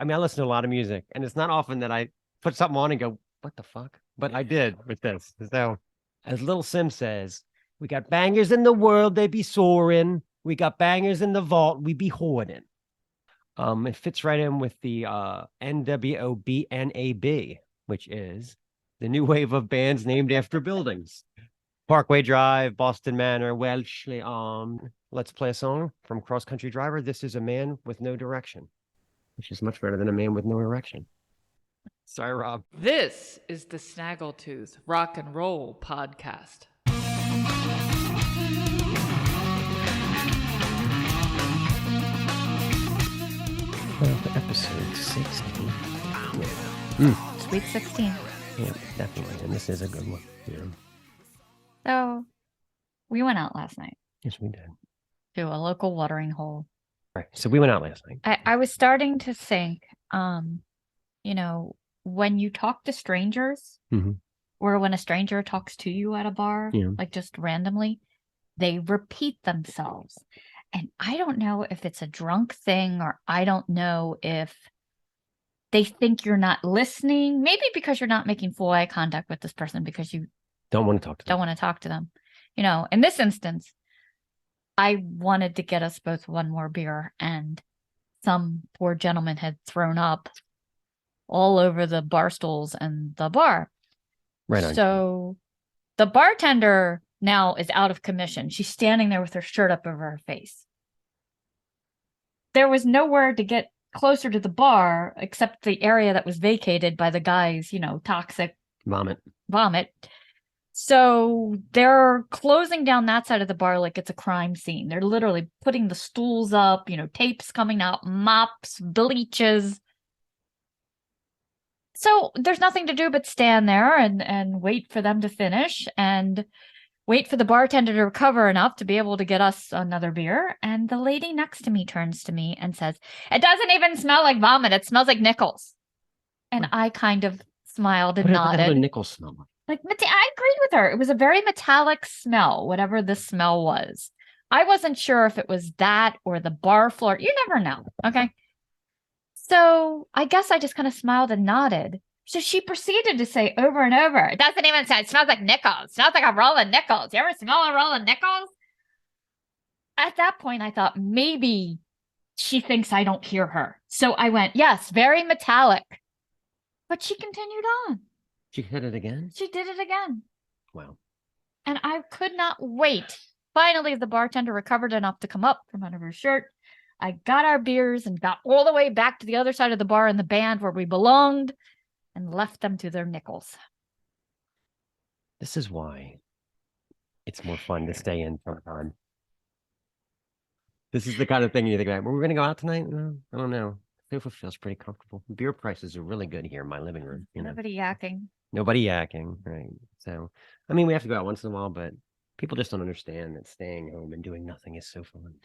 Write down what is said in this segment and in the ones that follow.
I mean, I listen to a lot of music, and it's not often that I put something on and go, what the fuck? But I did with this. So, as Little Sim says, we got bangers in the world, they be soaring. We got bangers in the vault, we be hoarding. It fits right in with the NWOBNAB, which is the new wave of bands named after buildings. Parkway Drive, Boston Manor, Wellesley On. Let's play a song from Cross Country Driver. This is A Man with No Direction, which is much better than A Man with No Erection. Sorry, Rob. This is the Snaggletooth Rock and Roll Podcast. Episode 16. Sweet 16. Yeah, definitely. And this is a good one. Yeah. So we went out last night Yes, we did. to a local watering hole. All right. So we went out last night. I was starting to think, when you talk to strangers or when a stranger talks to you at a bar, like just randomly, they repeat themselves. And I don't know if it's a drunk thing or I don't know if they think you're not listening. Maybe because you're not making full eye contact with this person because you Don't want to talk to them. don't want to talk to them. In this instance, I wanted to get us both one more beer, and some poor gentleman had thrown up all over the bar stools and the bar. Right on. So the bartender now is out of commission. She's standing there with her shirt up over her face. There was nowhere to get closer to the bar except the area that was vacated by the guy's, toxic vomit. So they're closing down that side of the bar like it's a crime scene. They're literally putting the stools up, tapes coming out, mops, bleaches. So there's nothing to do but stand there and wait for them to finish and wait for the bartender to recover enough to be able to get us another beer. And the lady next to me turns to me and says, "It doesn't even smell like vomit. It smells like nickels." And I kind of smiled and nodded. What the hell do nickels smell like? I agreed with her. It was a very metallic smell, whatever the smell was. I wasn't sure if it was that or the bar floor. You never know. Okay. So I guess I just kind of smiled and nodded. So she proceeded to say over and over, "It doesn't even say, it smells like nickels. It smells like a roll of nickels. You ever smell a roll of nickels?" At that point, I thought maybe she thinks I don't hear her. So I went, "Yes, very metallic." But she continued on. She hit it again? She did it again. Wow. And I could not wait. Finally, the bartender recovered enough to come up from under her shirt. I got our beers and got all the way back to the other side of the bar in the band where we belonged and left them to their nickels. This is why it's more fun to stay in sometime. This is the kind of thing you think about. We're going to go out tonight? No, I don't know. Sofa feels pretty comfortable. Beer prices are really good here in my living room. Nobody yakking. Nobody yakking, right? So, I mean, we have to go out once in a while, but people just don't understand that staying home and doing nothing is so fun.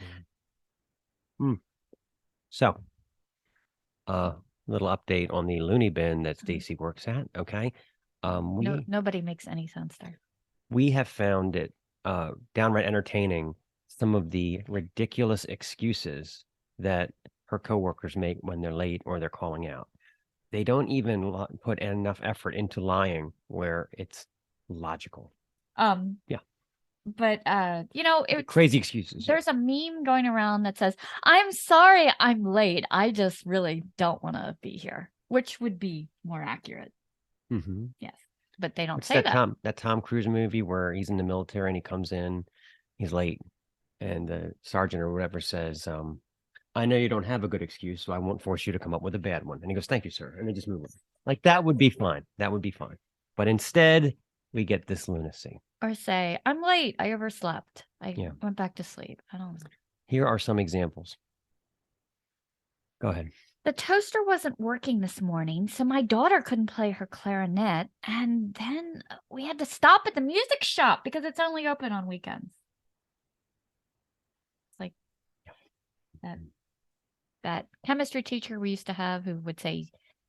So, little update on the loony bin that Stacey works at. Okay. Nobody makes any sense there. We have found it downright entertaining, some of the ridiculous excuses that her coworkers make when they're late or they're calling out. They don't even put enough effort into lying where it's logical. Yeah. But crazy excuses. There's a meme going around that says, "I'm sorry I'm late. I just really don't want to be here," which would be more accurate. Yes. But they don't say that. That Tom Cruise movie where he's in the military and he comes in, he's late, and the sergeant or whatever says, "I know you don't have a good excuse, so I won't force you to come up with a bad one." And he goes, "Thank you, sir." And they just move on. Like, that would be fine. That would be fine. But instead, we get this lunacy. Or say, "I'm late. I overslept. I went back to sleep." I don't know. Here are some examples. Go ahead. "The toaster wasn't working this morning, so my daughter couldn't play her clarinet. And then we had to stop at the music shop because it's only open on weekends." It's like that chemistry teacher we used to have who would say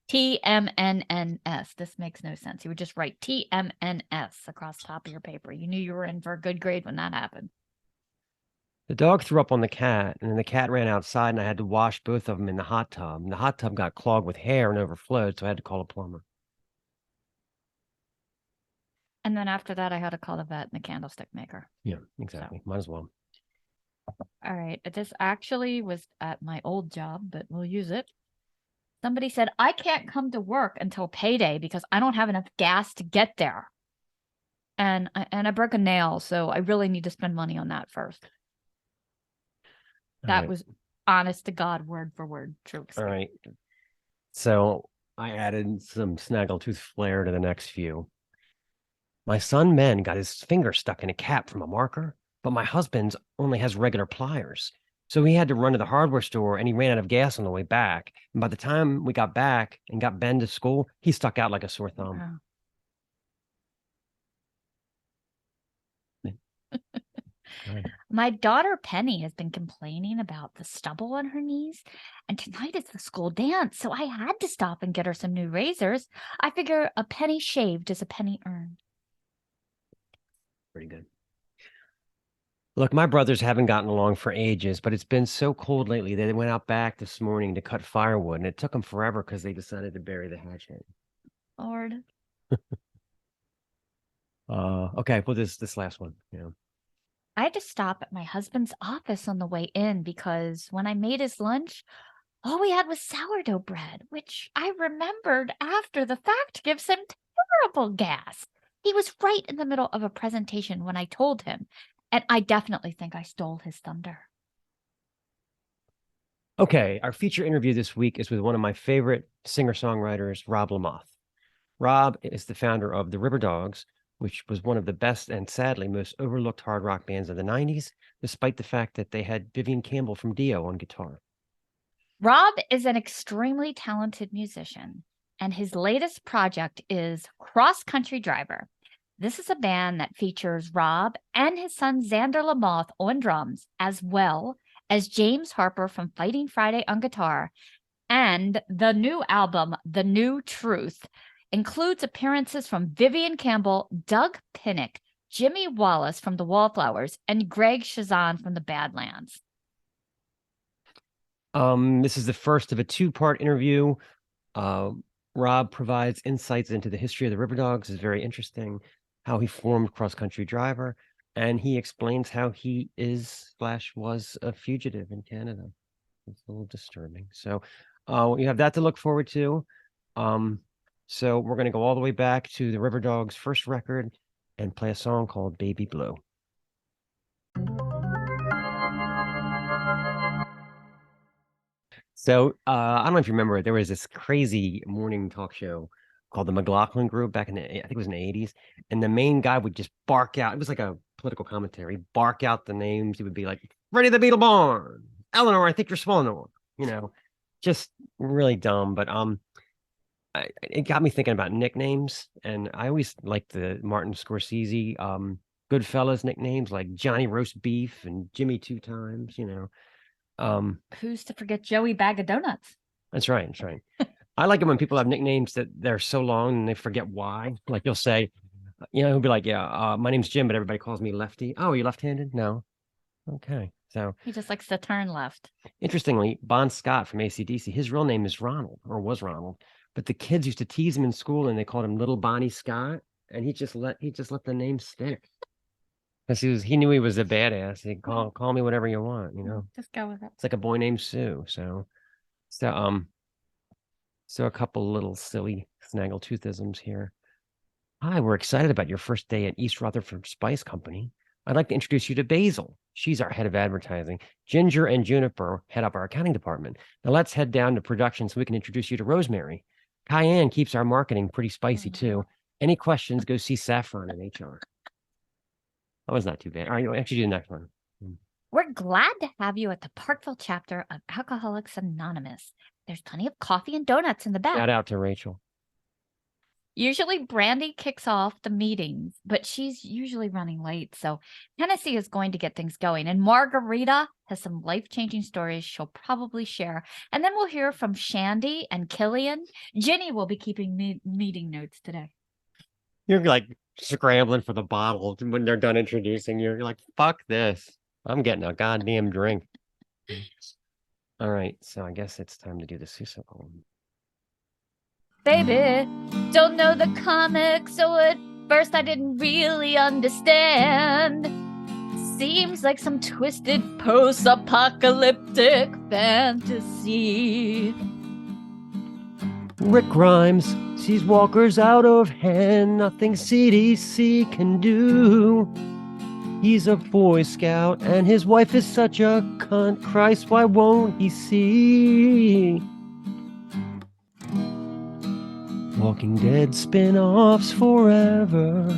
TMNNS. This makes no sense. He would just write TMNS across the top of your paper. You knew you were in for a good grade when that happened. The dog threw up on the cat, and then the cat ran outside, and I had to wash both of them in the hot tub. And the hot tub got clogged with hair and overflowed, so I had to call a plumber. And then after that, I had to call the vet and the candlestick maker. Yeah, exactly. Might as well. All right. This actually was at my old job, but we'll use it. Somebody said, I can't come to work until payday because I don't have enough gas to get there. And I broke a nail, so I really need to spend money on that first. That was honest to God, word for word, true. All right. So I added some Snaggletooth flair to the next few. My son Men got his finger stuck in a cap from a marker, but my husband's only has regular pliers. So he had to run to the hardware store and he ran out of gas on the way back. And by the time we got back and got Ben to school, he stuck out like a sore thumb. Wow. My daughter Penny has been complaining about the stubble on her knees, and tonight is the school dance, so I had to stop and get her some new razors. I figure a penny shaved is a penny earned. Pretty good. Look, my brothers haven't gotten along for ages, but it's been so cold lately that they went out back this morning to cut firewood, and it took them forever because they decided to bury the hatchet. Lord. Okay, well, this last one, yeah. I had to stop at my husband's office on the way in because when I made his lunch, all we had was sourdough bread, which I remembered after the fact gives him terrible gas. He was right in the middle of a presentation when I told him, and I definitely think I stole his thunder. Okay, our feature interview this week is with one of my favorite singer-songwriters, Rob Lamothe. Rob is the founder of the Riverdogs, which was one of the best and sadly most overlooked hard rock bands of the 90s, despite the fact that they had Vivian Campbell from Dio on guitar. Rob is an extremely talented musician, and his latest project is Cross Country Driver. This is a band that features Rob and his son Xander Lamothe on drums, as well as James Harper from Fighting Friday on guitar. And the new album, The New Truth, includes appearances from Vivian Campbell, Doug Pinnick, Jimmy Wallace from the Wallflowers, and Greg Chazan from the Badlands. This is the first of a two-part interview. Rob provides insights into the history of the Riverdogs. It's very interesting how he formed Cross Country Driver, and he explains how he is/was a fugitive in Canada. It's a little disturbing. So you have that to look forward to. So we're going to go all the way back to the Riverdogs' first record and play a song called Baby Blue. So I don't know if you remember, there was this crazy morning talk show called the McLaughlin Group back in the, I think it was in the 80s. And the main guy would just bark out. It was like a political commentary, bark out the names. He would be like, Ready the Beetle Barn, Eleanor, I think you're swallowing, just really dumb. But it got me thinking about nicknames. And I always liked the Martin Scorsese Goodfellas nicknames like Johnny Roast Beef and Jimmy Two Times, Who's to forget Joey Bag of Donuts? That's right. That's right. I like it when people have nicknames that they're so long and they forget why. Like you'll say, he'll be like, yeah, my name's Jim, but everybody calls me Lefty. Oh, are you left-handed? No. Okay. So he just likes to turn left. Interestingly, Bon Scott from AC/DC, his real name is Ronald, or was Ronald, but the kids used to tease him in school and they called him Little Bonnie Scott, and he just let the name stick. Because he knew he was a badass. He'd call me whatever you want, Just go with it. It's like a boy named Sue. So a couple little silly Snaggletooth-isms here. Hi, we're excited about your first day at East Rutherford Spice Company. I'd like to introduce you to Basil. She's our head of advertising. Ginger and Juniper head up our accounting department. Now let's head down to production so we can introduce you to Rosemary. Cayenne keeps our marketing pretty spicy too. Any questions, go see Saffron in HR. That was not too bad. All right, actually do the next one. We're glad to have you at the Parkville chapter of Alcoholics Anonymous. There's plenty of coffee and donuts in the back. Shout out to Rachel. Usually Brandy kicks off the meetings, but she's usually running late. So Tennessee is going to get things going. And Margarita has some life-changing stories she'll probably share. And then we'll hear from Shandy and Killian. Ginny will be keeping meeting notes today. You're like scrambling for the bottle when they're done introducing you. You're like, fuck this. I'm getting a goddamn drink. All right, so I guess it's time to do the Suessical. Baby, don't know the comics, so at first I didn't really understand. Seems like some twisted post-apocalyptic fantasy. Rick Grimes sees walkers out of hand, nothing CDC can do. He's a Boy Scout and his wife is such a cunt. Christ, why won't he see? Walking Dead spin-offs forever.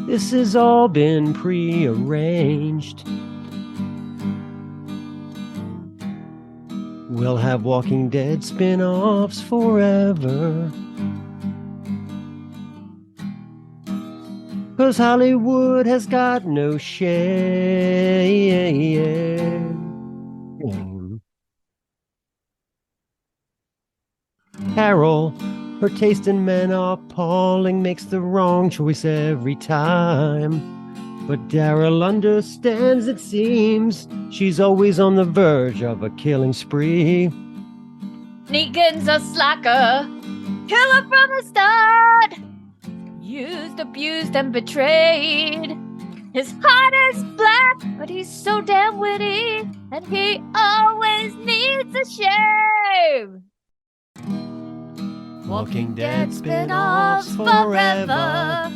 This has all been prearranged. We'll have Walking Dead spin-offs forever. 'Cause Hollywood has got no shame. Carol, her taste in men appalling, makes the wrong choice every time. But Daryl understands, it seems. She's always on the verge of a killing spree. Negan's a slacker, killer from the start. Used, abused, and betrayed. His heart is black, but he's so damn witty, and he always needs a shave. Walking Dead spin-offs forever.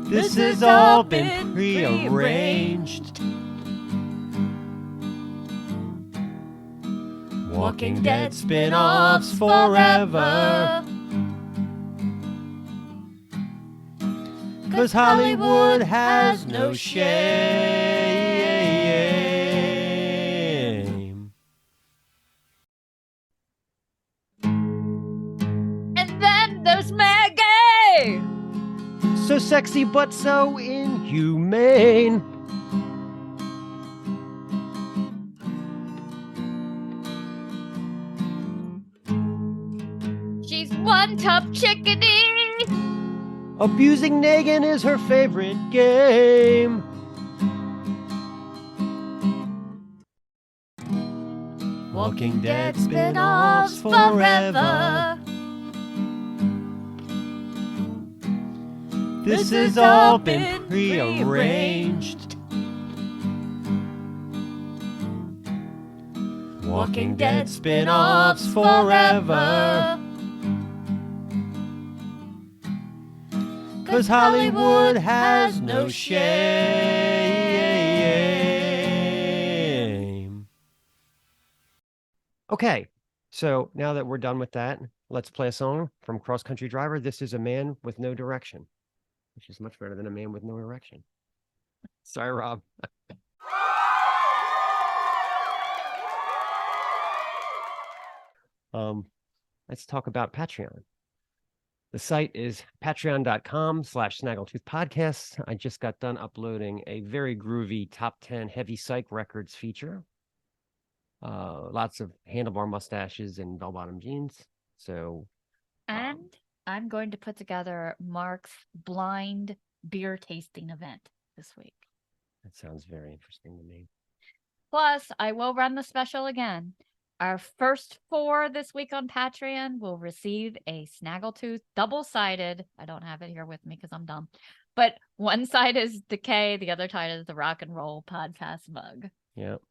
This has all been prearranged. Walking Dead spin-offs forever. 'Cause Hollywood has no shame. And then there's Maggie! So sexy but so inhumane. She's one tough chickadee. Abusing Negan is her favorite game. Walking Dead spin-offs forever. This has all been prearranged. Walking Dead spin-offs forever. 'Cause Hollywood has no shame. Okay, so now that we're done with that, let's play a song from Cross Country Driver. This is A Man with No Direction, which is much better than A Man with No Erection. Sorry, Rob. Let's talk about Patreon. The site is patreon.com/Snaggletooth Podcast. I just got done uploading a very groovy top 10 heavy psych records feature. Lots of handlebar mustaches and bell-bottom jeans. So, And I'm going to put together Mark's blind beer tasting event this week. that sounds very interesting to me. Plus, I will run the special again. Our first 4 this week on Patreon will receive a Snaggletooth double-sided. I don't have it here with me because I'm dumb. But one side is the K, the other side is the Rock and Roll Podcast mug. Yep.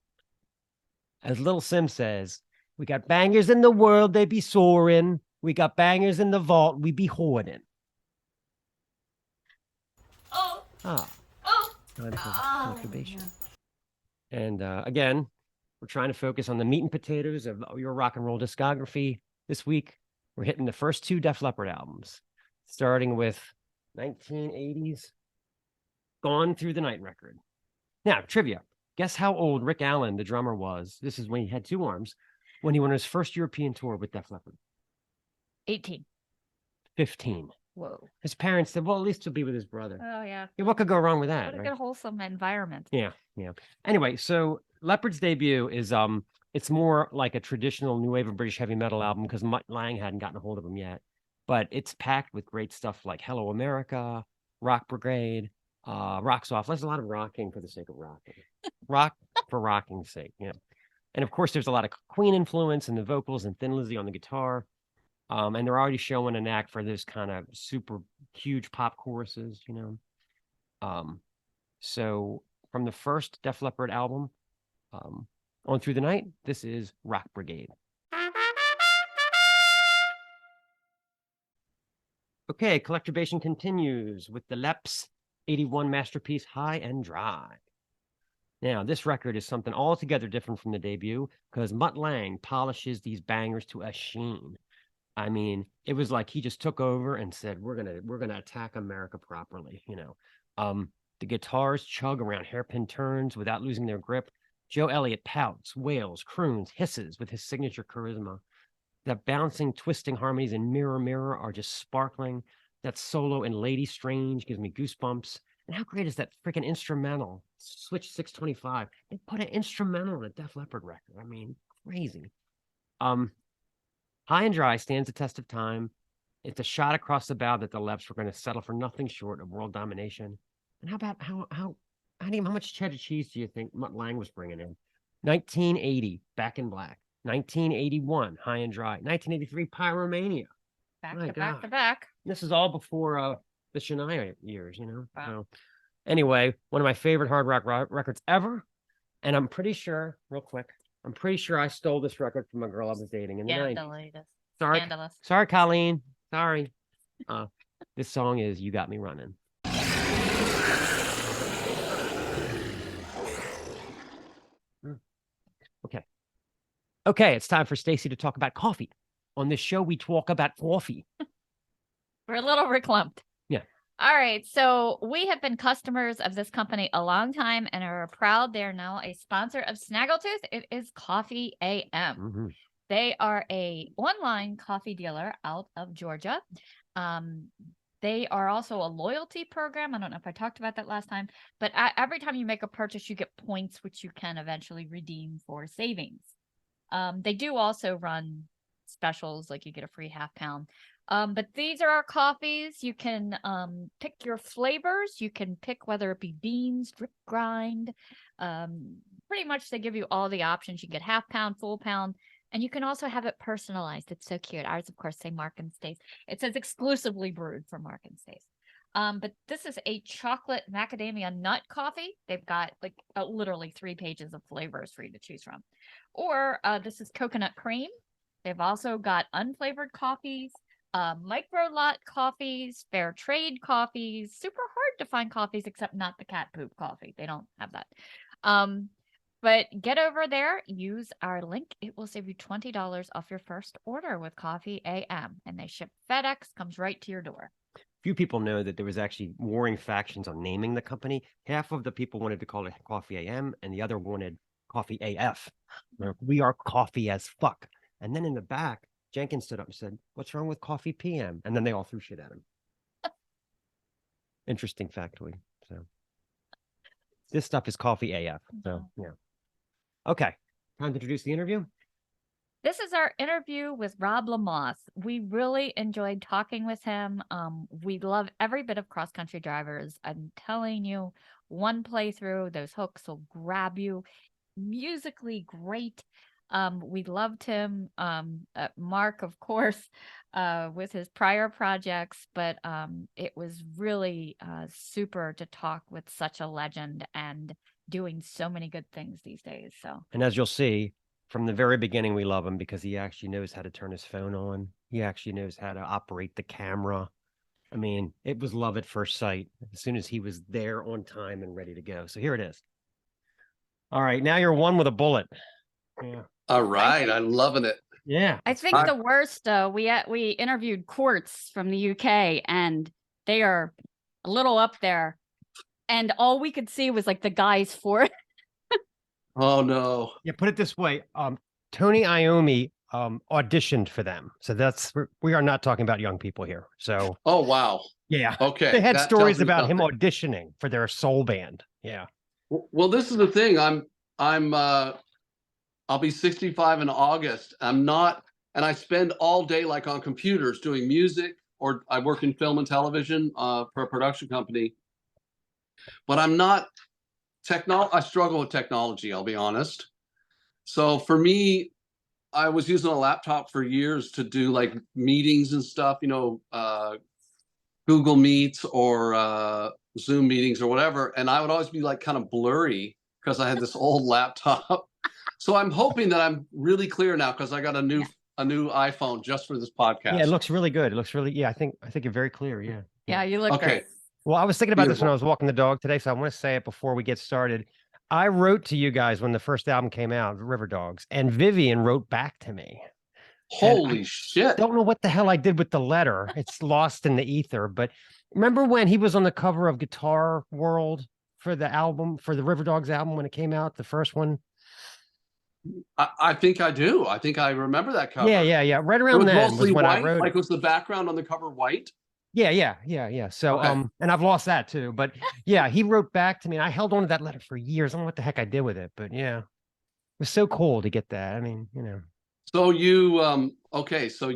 As Little Sim says, we got bangers in the world, they be soaring. We got bangers in the vault, we be hoarding. Oh, Ah, oh, time for oh. masturbation. And again, we're trying to focus on the meat and potatoes of your rock and roll discography. This week, we're hitting the first 2 Def Leppard albums, starting with 1980s Gone Through the Night record. Now, trivia. Guess how old Rick Allen, the drummer, was? This is when he had 2 arms, when he went on his first European tour with Def Leppard. 18. 15. Whoa. His parents said, well, at least he'll be with his brother. Oh, yeah. Yeah, what could go wrong with that, What a right? good, wholesome environment. Yeah. Anyway, so Leopard's debut is it's more like a traditional new wave of British heavy metal album because Mutt Lang hadn't gotten a hold of him yet. but it's packed with great stuff like Hello America, Rock Brigade, Rocks Off. There's a lot of rocking for the sake of rocking. Rock for rocking's sake, And of course, there's a lot of Queen influence in the vocals and Thin Lizzy on the guitar. And they're already showing an act for those kind of super huge pop choruses, So from the first Def Leppard album, On Through the Night, this is Rock Brigade. Okay, Collectorbation continues with the Leps 81 masterpiece, High and Dry. Now, this record is something altogether different from the debut because Mutt Lange polishes these bangers to a sheen. I mean, it was like he just took over and said, we're gonna attack America properly, The guitars chug around hairpin turns without losing their grip. Joe Elliott pouts, wails, croons, hisses with his signature charisma. The bouncing, twisting harmonies in Mirror Mirror are just sparkling. That solo in Lady Strange gives me goosebumps. And how great is that freaking instrumental? Switch 625. They put an instrumental in a Def Leppard record. I mean, crazy. High and Dry stands the test of time. It's a shot across the bow that the Leps were going to settle for nothing short of world domination. And how much cheddar cheese do you think Mutt Lange was bringing in? 1980, Back in Black. 1981, High and Dry. 1983, Pyromania. Back to back. This is all before the Shania years, Wow. So, anyway, one of my favorite hard rock records ever. And I'm pretty sure, real quick, I stole this record from a girl I was dating in the 90s. Sorry, Scandalous. Sorry, Colleen. Sorry. This song is You Got Me Running. Okay, it's time for Stacey to talk about coffee. On this show, we talk about coffee. We're a little reclumped. Yeah. All right. So we have been customers of this company a long time and are proud they're now a sponsor of Snaggletooth. It is Coffee AM. Mm-hmm. They are a online coffee dealer out of Georgia. They are also a loyalty program. I don't know if I talked about that last time, but every time you make a purchase, you get points, which you can eventually redeem for savings. They do also run specials, like you get a free half pound. But these are our coffees. You can pick your flavors. You can pick whether it be beans, drip grind. Pretty much they give you all the options. You can get half pound, full pound, and you can also have it personalized. It's so cute. Ours, of course, say Mark and Stace. It says exclusively brewed for Mark and Stace. But this is a chocolate macadamia nut coffee. They've got like literally 3 pages of flavors for you to choose from. Or this is coconut cream. They've also got unflavored coffees, micro lot coffees, fair trade coffees, super hard to find coffees, except not the cat poop coffee. They don't have that. But get over there, use our link. It will save you $20 off your first order with Coffee AM. And they ship FedEx, comes right to your door. Few people know that there was actually warring factions on naming the company. Half of the people wanted to call it Coffee AM, and the other wanted Coffee AF. We are coffee as fuck. And then in the back, Jenkins stood up and said, "What's wrong with Coffee PM?" And then they all threw shit at him. Interesting factoid. So this stuff is Coffee AF. So yeah. Okay, time to introduce the interview. This is our interview with Rob Lamothe. We really enjoyed talking with him. We love every bit of cross-country drivers. I'm telling you, one playthrough, those hooks will grab you. Musically great. We loved him. Mark, of course, with his prior projects, but it was really super to talk with such a legend and doing so many good things these days. So, and as you'll see, from the very beginning, we love him because he actually knows how to turn his phone on. He actually knows how to operate the camera. I mean, it was love at first sight as soon as he was there on time and ready to go. So here it is. All right, now you're one with a bullet. Yeah. All right, I'm loving it. Yeah. I think the worst, we interviewed Quartz from the UK, and they are a little up there, and all we could see was like the guys for it. Oh no. Yeah, put it this way. Tony Iommi auditioned for them. So we are not talking about young people here. So Oh wow. yeah. Okay. They had that stories tells me about him something. auditioning for their soul band. Yeah. Well, this is the thing. I'll be 65 in August. I'm not, and I spend all day like on computers doing music, or I work in film and television for a production company, but I'm not I struggle with technology, I'll be honest. So for me, I was using a laptop for years to do like meetings and stuff, Google Meets or Zoom meetings or whatever. And I would always be like kind of blurry because I had this old laptop. So I'm hoping that I'm really clear now because I got a new iPhone just for this podcast. Yeah, it looks really good. It looks really, yeah, I think you're very clear. Yeah. Yeah, you look Okay. great. Well, I was thinking about this when Beautiful. I was walking the dog today, so I want to say it before we get started. I wrote to you guys when the first album came out, Riverdogs, and Vivian wrote back to me. Holy shit. Don't know what the hell I did with the letter. It's lost in the ether. But remember when he was on the cover of Guitar World for the album, for the Riverdogs album when it came out, the first one? I think I do. I think I remember that cover. Yeah. Right It around was then mostly was when white. I wrote Like it. was the background on the cover white? Yeah. So, Okay. and I've lost that too. But yeah, he wrote back to me, and I held on to that letter for years. I don't know what the heck I did with it, but yeah, it was so cool to get that. I mean, So you okay, so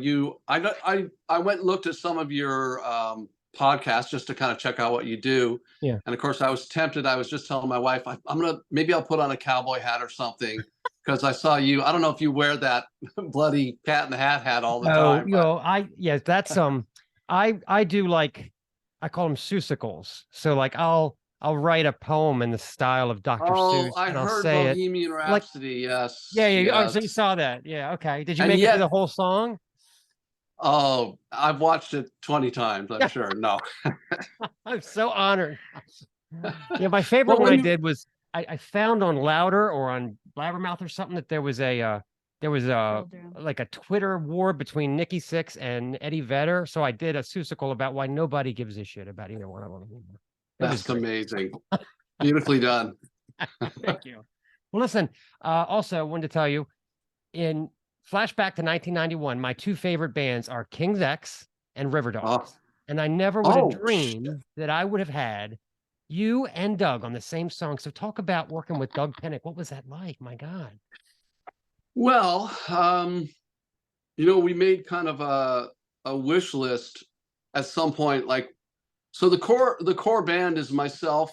I went and looked at some of your podcasts just to kind of check out what you do. Yeah. And of course I was tempted. I was just telling my wife maybe I'll put on a cowboy hat or something because I saw you. I don't know if you wear that bloody cat in the hat all the time. That's I do like, I call them Suessicals. So like I'll write a poem in the style of Dr. Oh, Seuss, I and I'll heard say it. Bohemian Rhapsody. Yes. Yeah. Oh, so you yes. saw that. Yeah, okay. Did you And make it yet- through the whole song? Oh, I've watched it 20 times, I'm sure. No. I'm so honored. Yeah, my favorite Well, one when I you- did was I found on Louder or on Blabbermouth or something that there was a like a Twitter war between Nikki Sixx and Eddie Vedder. So I did a Suessical about why nobody gives a shit about either one of them. It was That's great. amazing. Beautifully done. Thank you. Well, listen, also I wanted to tell you, in flashback to 1991, my two favorite bands are King's X and Riverdogs. Oh. And I never would have Oh, dreamed that I would have had you and Doug on the same song. So talk about working with Doug Pennick. What was that like? My God. Well, we made kind of a wish list at some point. Like, so the core band is myself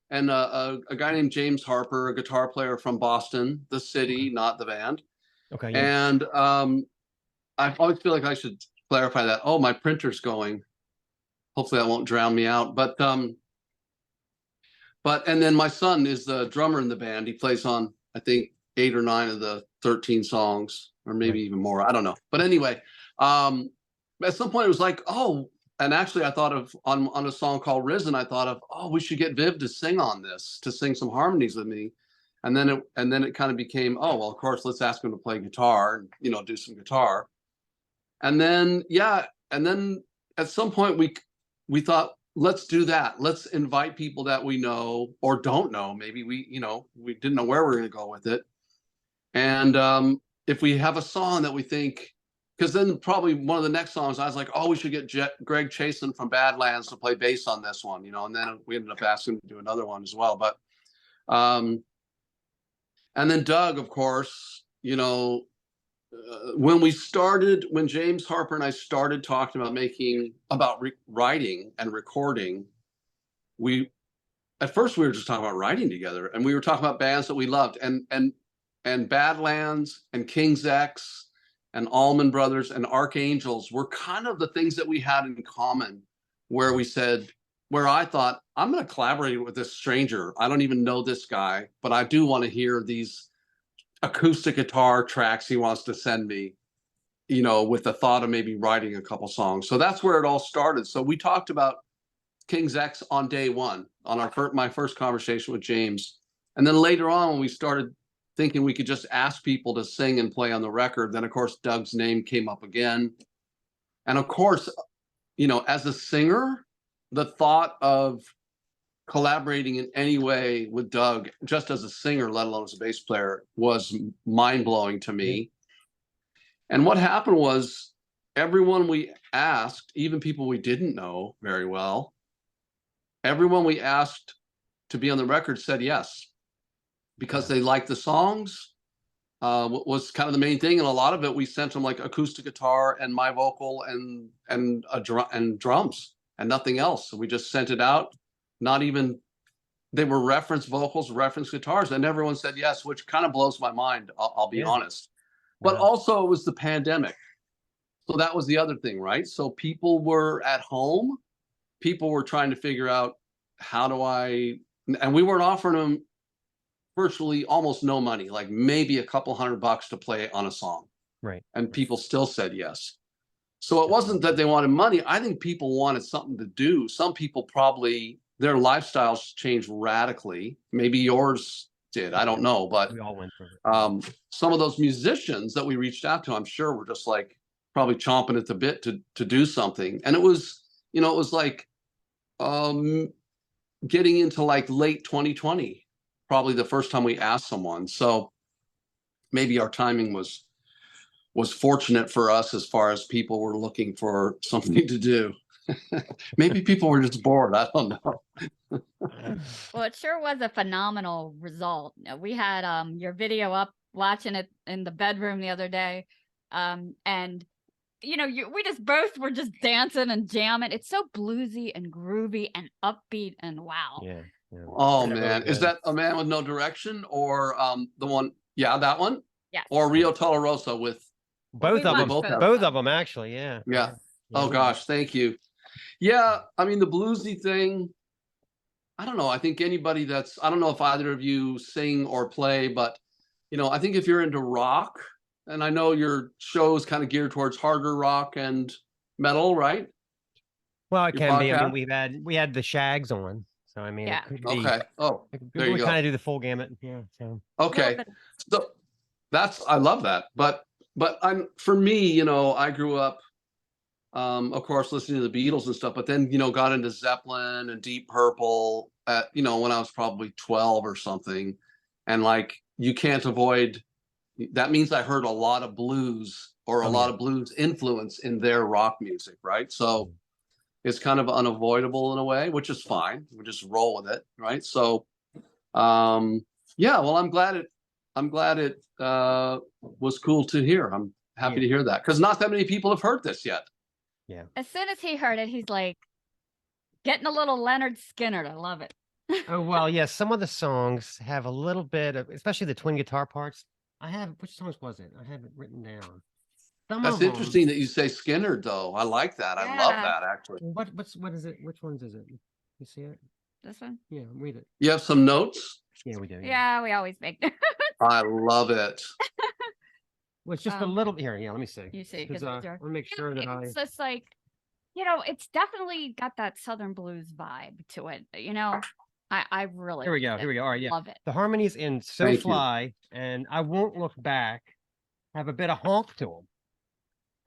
and a guy named James Harper, a guitar player from Boston, the city, not the band. Okay. Yeah. And I always feel like I should clarify that. Oh, my printer's going. Hopefully that won't drown me out. But and then my son is the drummer in the band. He plays on, I think, 8 or 9 of the 13 songs, or maybe even more. I don't know. But anyway, at some point it was like, oh, and actually I thought of on a song called Risen, I thought of, oh, we should get Viv to sing on this, to sing some harmonies with me. And then it kind of became, oh, well, of course, let's ask him to play guitar and, do some guitar. And then, and then at some point we thought, let's do that. Let's invite people that we know or don't know. Maybe we didn't know where we were going to go with it. And if we have a song that we think, because then probably one of the next songs, I was like, oh, we should get Greg Chasen from Badlands to play bass on this one, and then we ended up asking him to do another one as well. But, and then Doug, of course, when James Harper and I started talking about writing and recording, at first we were just talking about writing together, and we were talking about bands that we loved, and Badlands and King's X and Allman Brothers and Archangels were kind of the things that we had in common, where I thought, I'm going to collaborate with this stranger. I don't even know this guy, but I do want to hear these acoustic guitar tracks he wants to send me, with the thought of maybe writing a couple songs. So that's where it all started. So we talked about King's X on day one, on my first conversation with James. And then later on, when we started thinking we could just ask people to sing and play on the record, then of course Doug's name came up again. And of course, as a singer, the thought of collaborating in any way with Doug, just as a singer, let alone as a bass player, was mind-blowing to me. And what happened was, everyone we asked, even people we didn't know very well, everyone we asked to be on the record said yes, because they liked the songs, was kind of the main thing, and a lot of it we sent them like acoustic guitar and my vocal and drums and nothing else. So we just sent it out. Not even they were reference vocals, reference guitars, and everyone said yes, which kind of blows my mind. I'll be honest. But Wow. also it was the pandemic, so that was the other thing, right? So people were at home. People were trying to figure out how do I, and we weren't offering them virtually almost no money, like maybe a couple $100 to play on a song. Right. And people still said yes. So it wasn't that they wanted money. I think people wanted something to do. Some people probably, their lifestyles changed radically. Maybe yours did. I don't know. But We all went through it. some of those musicians that we reached out to, I'm sure were just like probably chomping at the bit to do something. And it was, it was like getting into like late 2020. Probably the first time we asked someone. So maybe our timing was fortunate for us as far as people were looking for something to do. Maybe people were just bored. I don't know. Well, it sure was a phenomenal result. We had your video up watching it in the bedroom the other day. And we just both were just dancing and jamming. It's so bluesy and groovy and upbeat and wow. Yeah. Oh Really man, good. is that A Man with No Direction or the one? Yeah, that one. Yes. Or Rio Tolorosa with Both We of them. watched Both of them, actually. Yeah. yeah. Oh gosh, thank you. Yeah, I mean the bluesy thing. I don't know. I think anybody that's I don't know if either of you sing or play, but I think if you're into rock, and I know your show is kind of geared towards harder rock and metal, right? Well, it Your can be. I podcast? mean, we had the Shags on, so I mean, Yeah. it could be. Okay. Oh, there you We go. kind of do the full gamut. Yeah. So. Okay. So I love that. But for me, I grew up, of course, listening to the Beatles and stuff, but then, got into Zeppelin and Deep Purple at, when I was probably 12 or something. And like, you can't avoid, that means I heard a lot of blues or a lot of blues influence in their rock music, right? So it's kind of unavoidable in a way, which is fine. We just roll with it, right? So, yeah, well, I'm glad it was cool to hear. I'm happy to hear that because not that many people have heard this yet. Yeah. As soon as he heard it, he's like getting a little Leonard Skinner. I love it. Oh well, yeah. Some of the songs have a little bit of, especially the twin guitar parts. Which songs was it? I have it written down. That's interesting that you say Skinner, though. I like that. I love that, actually. What is it? Which ones is it? You see it? This one? Yeah, read it. You have some notes? Yeah, we do. Yeah, we always make I love it. Well, it's just a little here. Yeah, let me see. You see, because because I want to make sure that it's just like, it's definitely got that Southern blues vibe to it. I really Here we go. Here we go. All right, yeah. love it. The harmonies in So Thank you. Fly and I Won't Look Back have a bit of honk to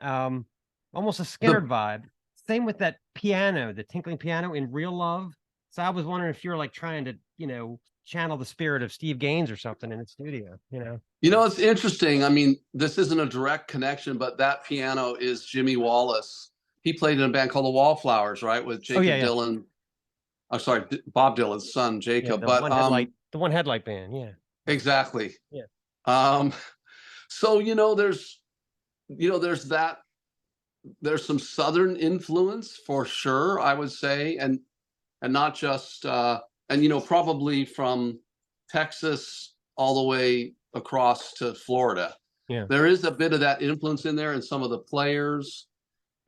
them. Almost a Skinner vibe. Same with that piano, the tinkling piano in Real Love. So I was wondering if you're like trying to, channel the spirit of Steve Gaines or something in the studio, It's interesting. I mean, this isn't a direct connection, but that piano is Jimmy Wallace. He played in a band called the Wallflowers, right? With Jacob Dylan. I'm sorry, Bob Dylan's son, Jacob. Yeah, the One Headlight Band. Yeah. Exactly. Yeah. So, there's some Southern influence for sure, I would say. And not just, probably from Texas all the way across to Florida. Yeah. There is a bit of that influence in there in some of the players.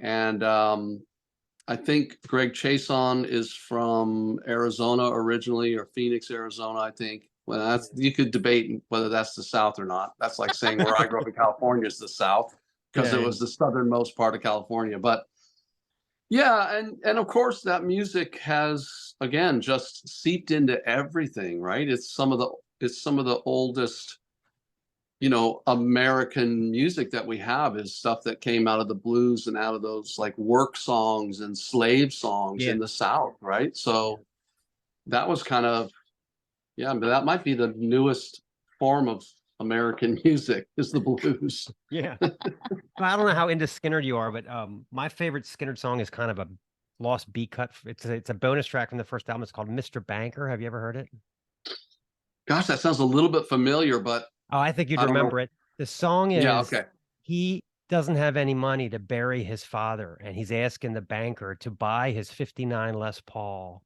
And I think Greg Chason is from Arizona originally, or Phoenix, Arizona, I think. Well, you could debate whether that's the South or not. That's like saying where I grew up in California is the South, because it was the southernmost part of California. But yeah, and of course that music has again just seeped into everything, right? It's some of the oldest, American music that we have is stuff that came out of the blues and out of those like work songs and slave songs in the South, right? So that was kind of, but that might be the newest form of American music is the blues. Yeah. I don't know how into Skinner you are, but my favorite Skinner song is kind of a lost B cut. It's a bonus track from the first album. It's called Mr. Banker. Have you ever heard it? Gosh, that sounds a little bit familiar, but Oh, I think you'd I don't know. remember it. The song Yeah, is okay. he doesn't have any money to bury his father, and he's asking the banker to buy his 59 Les Paul.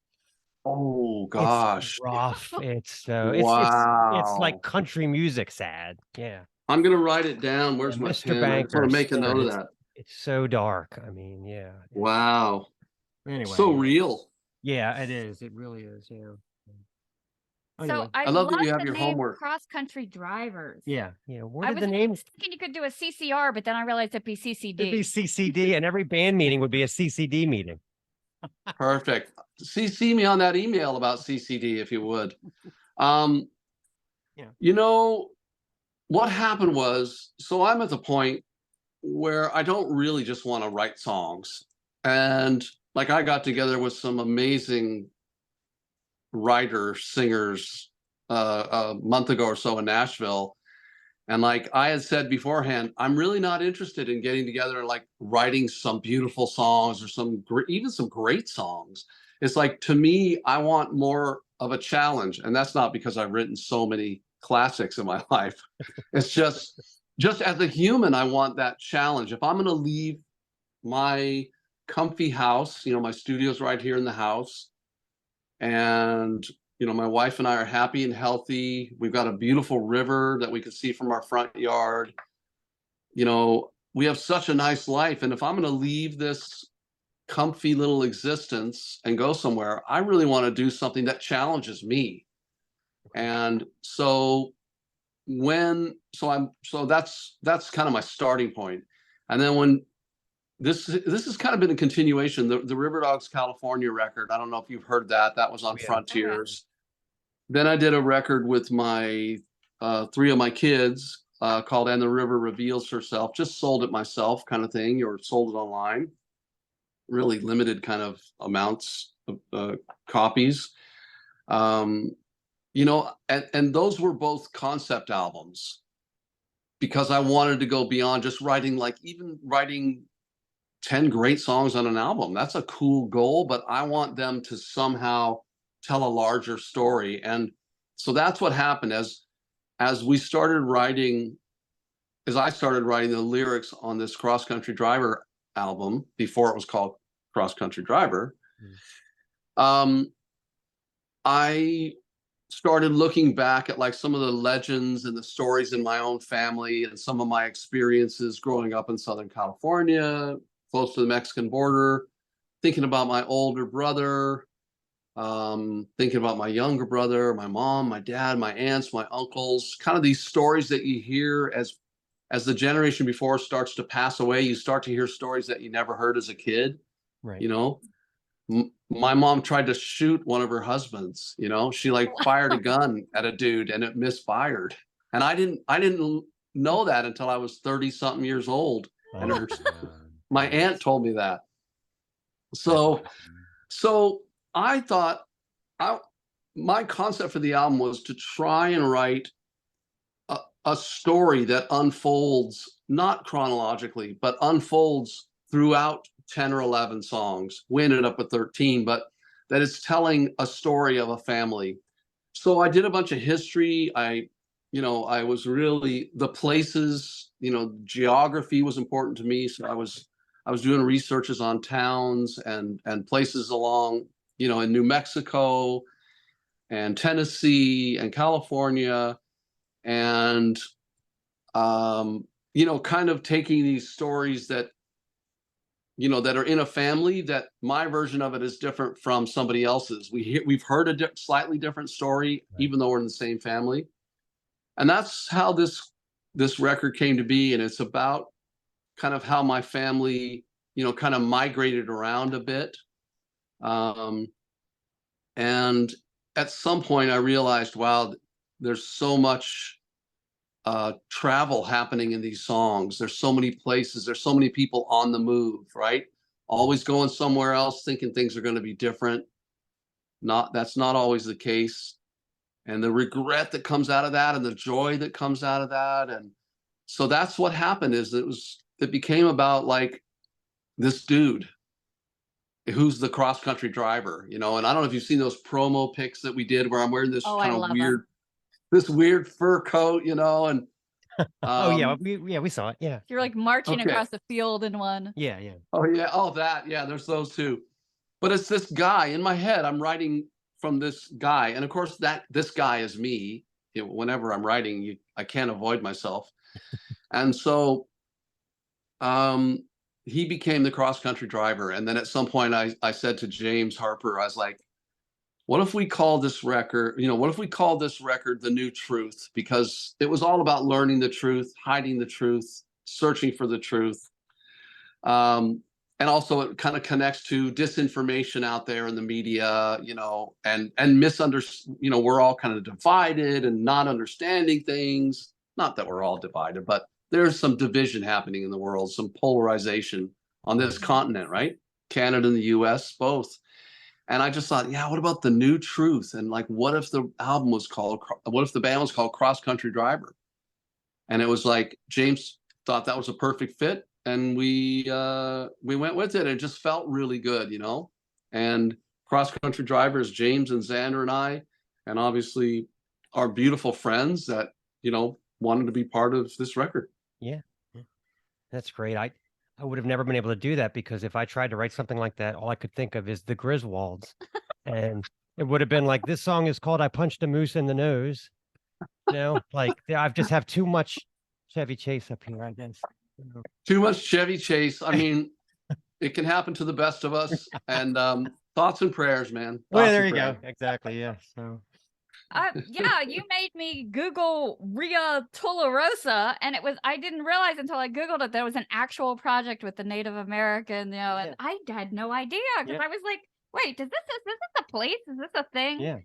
Oh It's gosh. rough. It's so it's like Wow. country music sad. Yeah. I'm gonna write it down. Yeah, Where's my Mr. pen? I just want Banker to make a story. note of that. It's so dark. I mean, yeah. Wow. So Anyway, real. yeah, it is. It really is. Yeah. Anyway, So I I love love that you have the your name homework. cross country drivers. yeah, yeah. Where I did was the names? thinking you could do a CCR, but then I realized it'd be It'd be CCD. CCD, and every band meeting would be a CCD meeting. Perfect. CC me on that email about CCD if you would. Um, Yeah. You know, what happened was, so I'm at the point where I don't really just want to write songs. And like I got together with some amazing writers, singers a month ago or so in Nashville. And like I had said beforehand, I'm really not interested in getting together and like writing some beautiful songs or even some great songs. It's like, to me, I want more of a challenge. And that's not because I've written so many classics in my life. It's just as a human, I want that challenge. If I'm going to leave my comfy house, my studio's right here in the house, and my wife and I are happy and healthy. We've got a beautiful river that we can see from our front yard. We have such a nice life. And if I'm going to leave this comfy little existence and go somewhere, I really want to do something that challenges me. And so that's kind of my starting point. And then when this has kind of been a continuation. The Riverdogs California record. I don't know if you've heard that. That was on Frontiers. Then I did a record with my 3 of my kids called "And the River Reveals Herself." Just sold it myself, kind of thing, or sold it online. Really limited kind of amounts of copies. And those were both concept albums because I wanted to go beyond just writing, like even writing 10 great songs on an album. That's a cool goal, but I want them to somehow tell a larger story. And so that's what happened as I started writing the lyrics on this Cross Country Driver album before it was called Cross Country Driver. I started looking back at like some of the legends and the stories in my own family and some of my experiences growing up in Southern California, close to the Mexican border, thinking about my older brother, thinking about my younger brother, my mom, my dad, my aunts, my uncles, kind of these stories that you hear as the generation before starts to pass away. You start to hear stories that you never heard as a kid. Right. My mom tried to shoot one of her husbands. She like fired a gun at a dude and it misfired. And I didn't know that until I was 30 something years old. And my aunt told me that. So I thought my concept for the album was to try and write a story that unfolds, not chronologically, but unfolds throughout 10 or 11 songs. We ended up with 13, but that is telling a story of a family. So I did a bunch of history. I was really the places, geography was important to me. So I was doing researches on towns and places along, in New Mexico and Tennessee and California, and kind of taking these stories that that are in a family, that my version of it is different from somebody else's. We've heard a slightly different story, right, even though we're in the same family. And that's how this record came to be. And it's about kind of how my family, kind of migrated around a bit. And at some point I realized, wow, there's so much travel happening in these songs. There's so many places, there's so many people on the move, right? Always going somewhere else, thinking things are going to be different. That's not always the case. And the regret that comes out of that and the joy that comes out of that. And so that's what happened, is it became about like this dude who's the cross country driver, and I don't know if you've seen those promo pics that we did where I'm wearing this kind of weird this weird fur coat, you know, and Oh yeah, we saw it. Yeah. You're like marching Okay. across the field in one. Yeah, yeah. oh yeah, oh that, yeah, there's those two. But it's this guy in my head. I'm writing from this guy, and of course this guy is me. Whenever I'm writing, I can't avoid myself. And so he became the cross country driver. And then at some point I said to James Harper, I was like, what if we call this record, what if we call this record The New Truth? Because it was all about learning the truth, hiding the truth, searching for the truth. And also it kind of connects to disinformation out there in the media, and we're all kind of divided and not understanding things. Not that we're all divided, but there's some division happening in the world, some polarization on this continent, right? Canada and the US, both. And I just thought, yeah, what about The New Truth? And like, what if the band was called Cross Country Driver? And it was like, James thought that was a perfect fit. And we went with it. It just felt really good, And Cross Country Drivers, James and Xander and I, and obviously our beautiful friends that, wanted to be part of this record. Yeah. That's great. I would have never been able to do that, because if I tried to write something like that, all I could think of is the Griswolds. And it would have been like, this song is called I Punched a Moose in the Nose. Like I just have too much Chevy Chase up here, I guess. Too much Chevy Chase. I mean, it can happen to the best of us. And thoughts and prayers, man. Well, there you go. Exactly. Yeah. So. Yeah, you made me Google Ria Tularosa, and I didn't realize until I Googled it, there was an actual project with the Native American, and I had no idea, because I was like, wait, is this a place? Is this a thing? Yeah.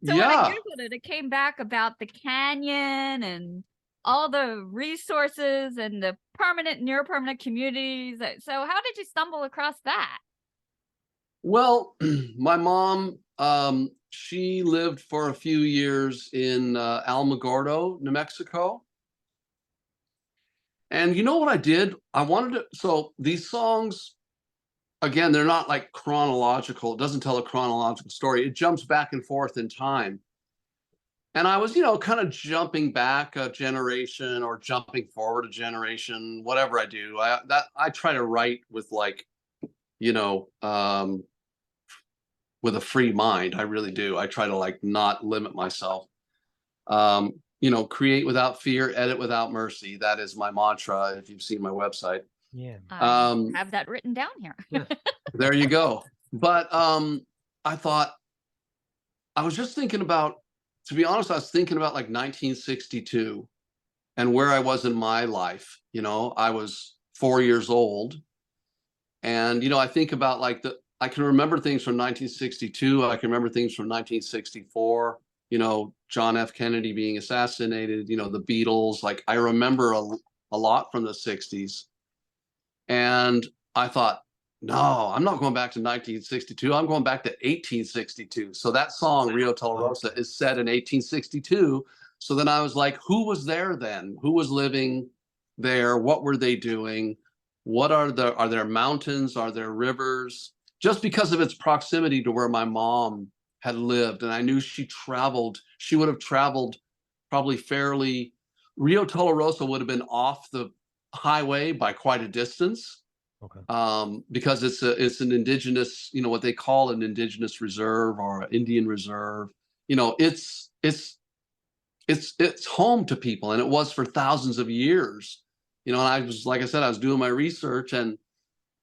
So when I Googled it, it came back about the canyon and all the resources and the permanent, near permanent communities. So how did you stumble across that? Well, my mom, she lived for a few years in Alamogordo, New Mexico. And you know what I did? So these songs, again, they're not like chronological. It doesn't tell a chronological story. It jumps back and forth in time. And I was, kind of jumping back a generation or jumping forward a generation, whatever I do. I try to write with like, with a free mind. I really do. I try to like not limit myself. Create without fear, edit without mercy. That is my mantra. If you've seen my website. Yeah. I have that written down here. There you go. But I thought, I was just thinking about, to be honest, I was thinking about like 1962 and where I was in my life. I was 4 years old. And, I think about like I can remember things from 1962. I can remember things from 1964. John F. Kennedy being assassinated, the Beatles. Like I remember a lot from the 60s. And I thought, no, I'm not going back to 1962. I'm going back to 1862. So that song, Rio Tularosa, is set in 1862. So then I was like, who was there then? Who was living there? What were they doing? Are there mountains? Are there rivers? Just because of its proximity to where my mom had lived. And I knew she would have traveled probably fairly. Rio Tularosa would have been off the highway by quite a distance. Okay. Because it's an indigenous, what they call an indigenous reserve or an Indian reserve. It's home to people, and it was for thousands of years. And I was, like I said, I was doing my research, and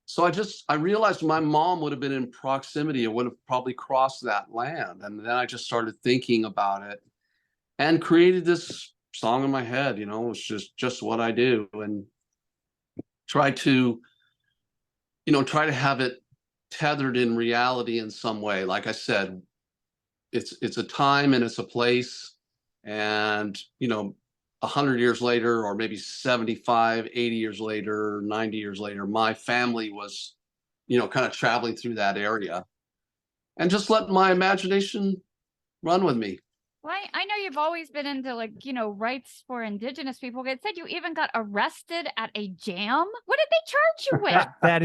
so I realized my mom would have been in proximity and would have probably crossed that land. And then I just started thinking about it and created this song in my head. It was just what I do, and try to have it tethered in reality in some way. Like I said, it's a time and it's a place, and 100 years later, or maybe 75, 80 years later, 90 years later, my family was, kind of traveling through that area, and just let my imagination run with me. Well, I know you've always been into rights for indigenous people. It said you even got arrested at a jam. What did they charge you with? that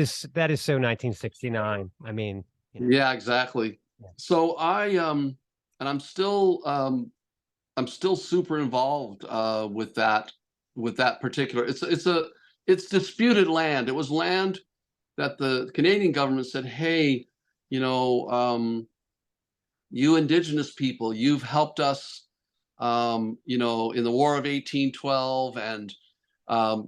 is so 1969. I mean, Yeah, exactly. Yeah. So and I'm still I'm still super involved with that particular. It's disputed land. It was land that the Canadian government said, hey, you know, you Indigenous people, you've helped us, you know, in the War of 1812, and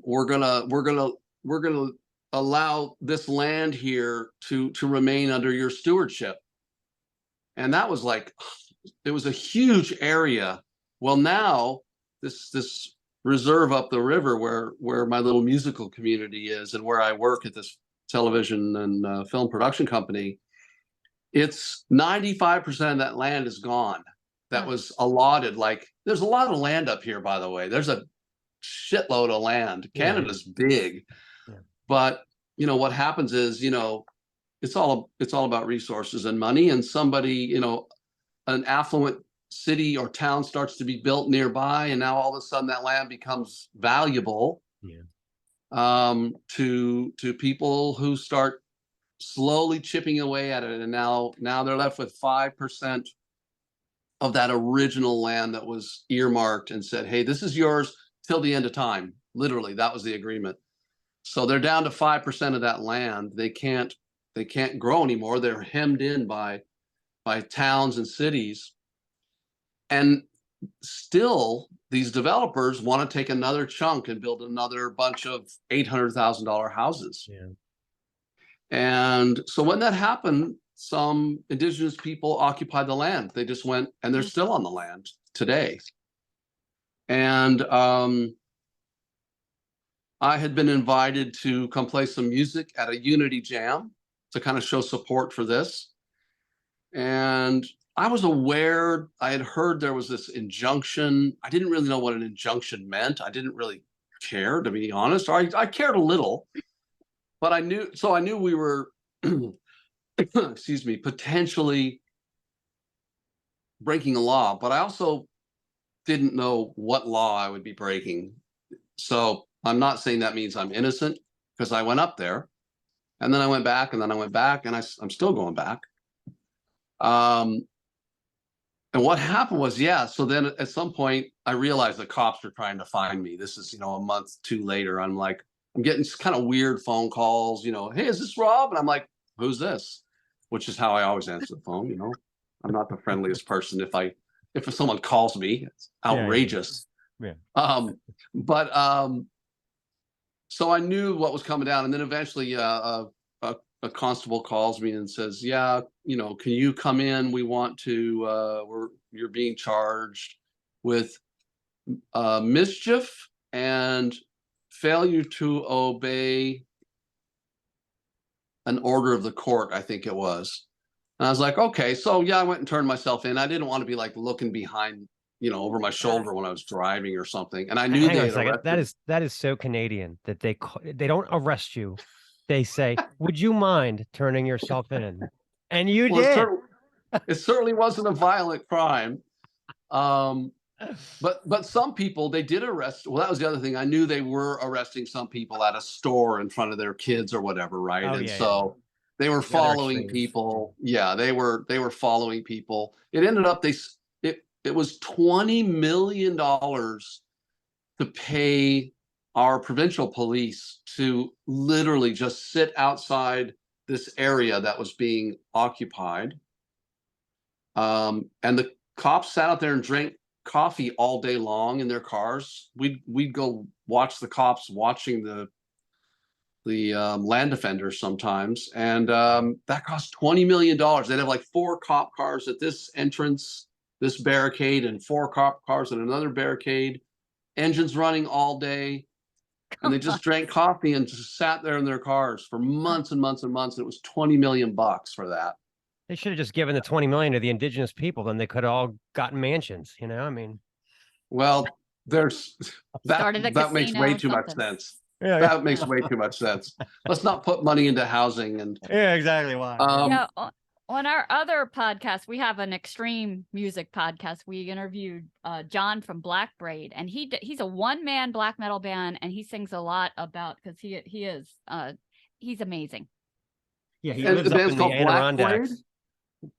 we're gonna allow this land here to remain under your stewardship. And that was like, it was a huge area. Well, now this reserve up the river where my little musical community is, and where I work at this television and film production company, it's 95% of that land is gone. That was allotted. Like, there's a lot of land up here, by the way. There's a shitload of land. Canada's big, but you know what happens is, you know, it's all about resources and money, and somebody, you know, an affluent city or town starts to be built nearby, and now all of a sudden that land becomes valuable to people who start slowly chipping away at it, and now they're left with 5% of that original land that was earmarked and said, hey, this is yours till the end of time. Literally, that was the agreement. So they're down to 5% of that land. They can't grow anymore. They're hemmed in by towns and cities. And still, these developers want to take another chunk and build another bunch of $800,000 houses. Yeah. And so when that happened, some Indigenous people occupied the land. They just went, and they're still on the land today. And I had been invited to come play some music at a Unity Jam to kind of show support for this. And I was aware, I had heard there was this injunction. I didn't really know what an injunction meant. I didn't really care, to be honest. I cared a little, but I knew we were, excuse me, potentially breaking a law, but I also didn't know what law I would be breaking. So I'm not saying that means I'm innocent, because I went up there and then I went back and then I went back, and I'm still going back. And what happened was, so then at some point I realized the cops were trying to find me. This is, you know, a month, two later. I'm getting kind of weird phone calls, you know, hey, is this Rob? And I'm like, who's this? Which is how I always answer the phone, you know. I'm not the friendliest person. If someone calls me, it's outrageous. So I knew what was coming down, and then eventually a constable calls me and says, yeah, you know, can you come in? We want to, you're being charged with mischief and failure to obey an order of the court, I think it was. And I was like, okay. So I went and turned myself in. I didn't want to be like looking behind, you know, over my shoulder when I was driving or something. And I knew Hang on a second. That is so Canadian that they don't arrest you. They say, would you mind turning yourself in? And you did. It certainly wasn't a violent crime. But some people, they did arrest. Well, that was the other thing. I knew they were arresting some people at a store in front of their kids or whatever, right? So they were following people. Yeah, they were following people. It ended up it was $20 million to pay our provincial police to literally just sit outside this area that was being occupied. And the cops sat out there and drank coffee all day long in their cars. We'd go watch the cops watching the land defenders sometimes, and that cost $20 million. They'd have like 4 cop cars at this entrance, this barricade, and 4 cop cars at another barricade, engines running all day. And they just drank coffee and just sat there in their cars for months and months and months. And it was $20 million for that. They should have just given the 20 million to the Indigenous people. Then they could have all gotten mansions. You know, I mean, well, there's that makes way too much sense. That makes way too much sense. Let's not put money into housing. And exactly why. On our other podcast, we have an extreme music podcast. We interviewed John from Black Braid, and he's a one-man black metal band, and he sings a lot about, because he's amazing. Yeah, he lives up in the Adirondacks.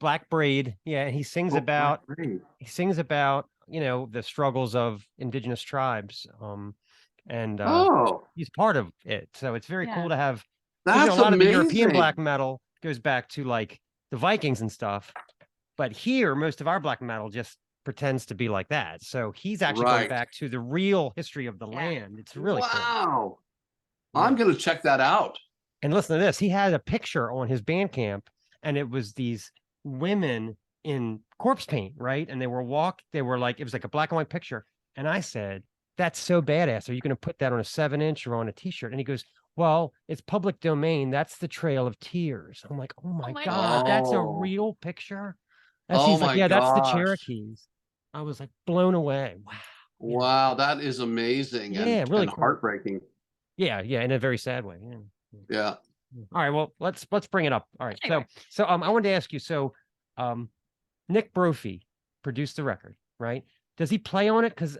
Black Braid. Yeah, he sings about you know, the struggles of indigenous tribes. And Oh, he's part of it. So it's very cool Yeah. to have, because you know, that's a lot of the European amazing. black metal goes back to like the Vikings and stuff. But here, most of our black metal just pretends to be like that. So he's actually going Right. back to the real history of the Yeah. land. It's really cool. Wow. Yeah. I'm going to check that out. And listen to this. He had a picture on his Bandcamp, and it was these women in corpse paint, right? And they were like, it was like a black and white picture. And I said, that's so badass. Are you going to put that on a 7-inch or on a t-shirt? And he goes, well, it's public domain. That's the Trail of Tears. I'm like, oh my my God, that's a Oh. real picture. Oh He's like, my yeah, that's the gosh. Cherokees. I was like blown away. Wow. Yeah. Wow, that is amazing Yeah, and really cool. heartbreaking. Yeah, in a very sad way. Yeah. Yeah. All right, well, let's bring it up. All right. Anyway. So I wanted to ask you, Nick Brophy produced the record, right? Does he play on it? Because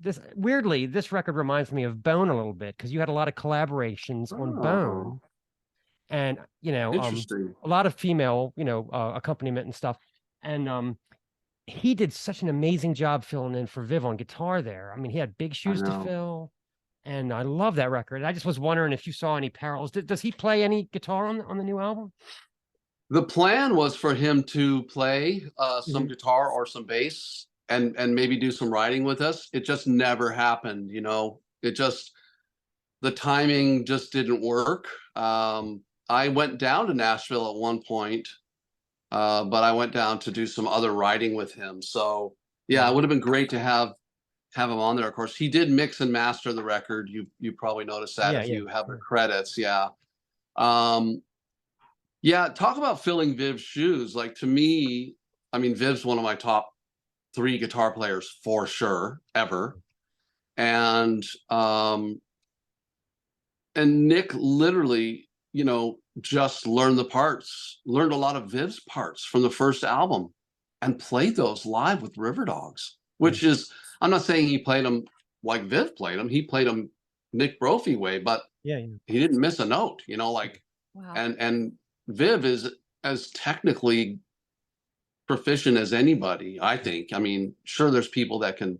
this record reminds me of Bone a little bit, because you had a lot of collaborations on Oh, Bone, and you know, interesting. a lot of female, accompaniment and stuff. And he did such an amazing job filling in for Viv on guitar there. I mean, he had big shoes to know. fill. And I love that record. I just was wondering if you saw any parallels. Does he play any guitar on the new album? The plan was for him to play some Mhm. guitar or some bass and maybe do some writing with us. It just never happened, you know. The timing just didn't work. I went down to Nashville at one point, but I went down to do some other writing with him. So yeah, it would have been great to have him on there. Of course, he did mix and master the record. You probably noticed that if you have the credits. Yeah. Yeah, talk about filling Viv's shoes. Like, to me, I mean, Viv's one of my top 3 guitar players for sure, ever. And Nick literally, just learned a lot of Viv's parts from the first album and played those live with Riverdogs, which is, I'm not saying he played them like Viv played them. He played them Nick Brophy way, but he didn't miss a note, like, Wow. and Viv is as technically proficient as anybody, I think. I mean, sure, there's people that can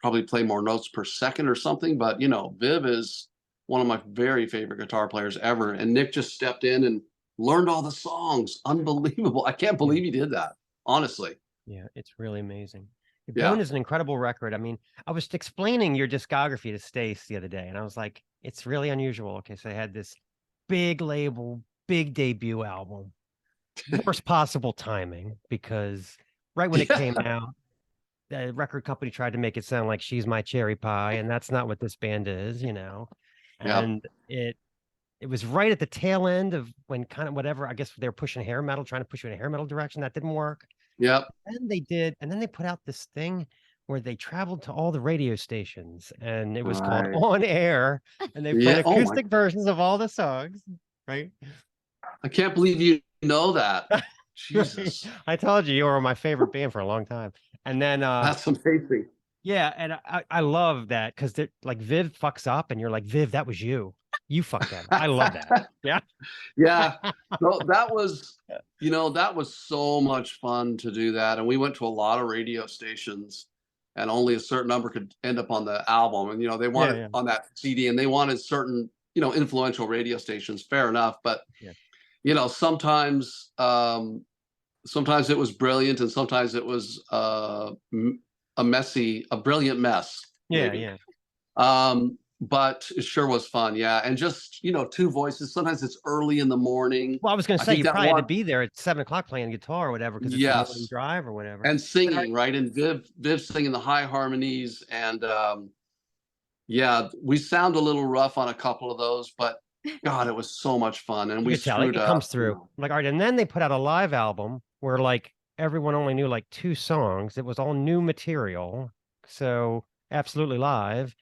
probably play more notes per second or something, but Viv is one of my very favorite guitar players ever. And Nick just stepped in and learned all the songs. Unbelievable. I can't believe he did that, honestly. Yeah, it's really amazing. Yeah. Bone is an incredible record. I mean, I was explaining your discography to Stace the other day, and I was like, it's really unusual. Okay, so they had this big label, big debut album, worst possible timing, because right when it came out, the record company tried to make it sound like She's My Cherry Pie, and that's not what this band is, And it was right at the tail end of when kind of whatever, I guess they were pushing hair metal, trying to push you in a hair metal direction. That didn't work. Yep. And then they put out this thing where they traveled to all the radio stations, and it was called On Air, and they played acoustic versions of all the songs, right? I can't believe you know that. Jesus. I told you were my favorite band for a long time. And then that's amazing. Yeah, and I love that, because like Viv fucks up and you're like, Viv, that was you. You fucked that. I love that. Yeah. Yeah. So that was so much fun to do that. And we went to a lot of radio stations, and only a certain number could end up on the album. And they wanted on that CD, and they wanted certain, influential radio stations. Fair enough. But sometimes it was brilliant, and sometimes it was a brilliant mess. Yeah. But it sure was fun. Yeah. And just, 2 voices. Sometimes it's early in the morning. Well, I was going to say, you probably had to be there at 7 o'clock playing guitar or whatever, because it's a morning drive or whatever. And singing, right? And Viv singing the high harmonies. And we sound a little rough on a couple of those, but God, it was so much fun. And we screwed up. It comes through. Like, all right. And then they put out a live album where like everyone only knew like 2 songs. It was all new material. So absolutely live.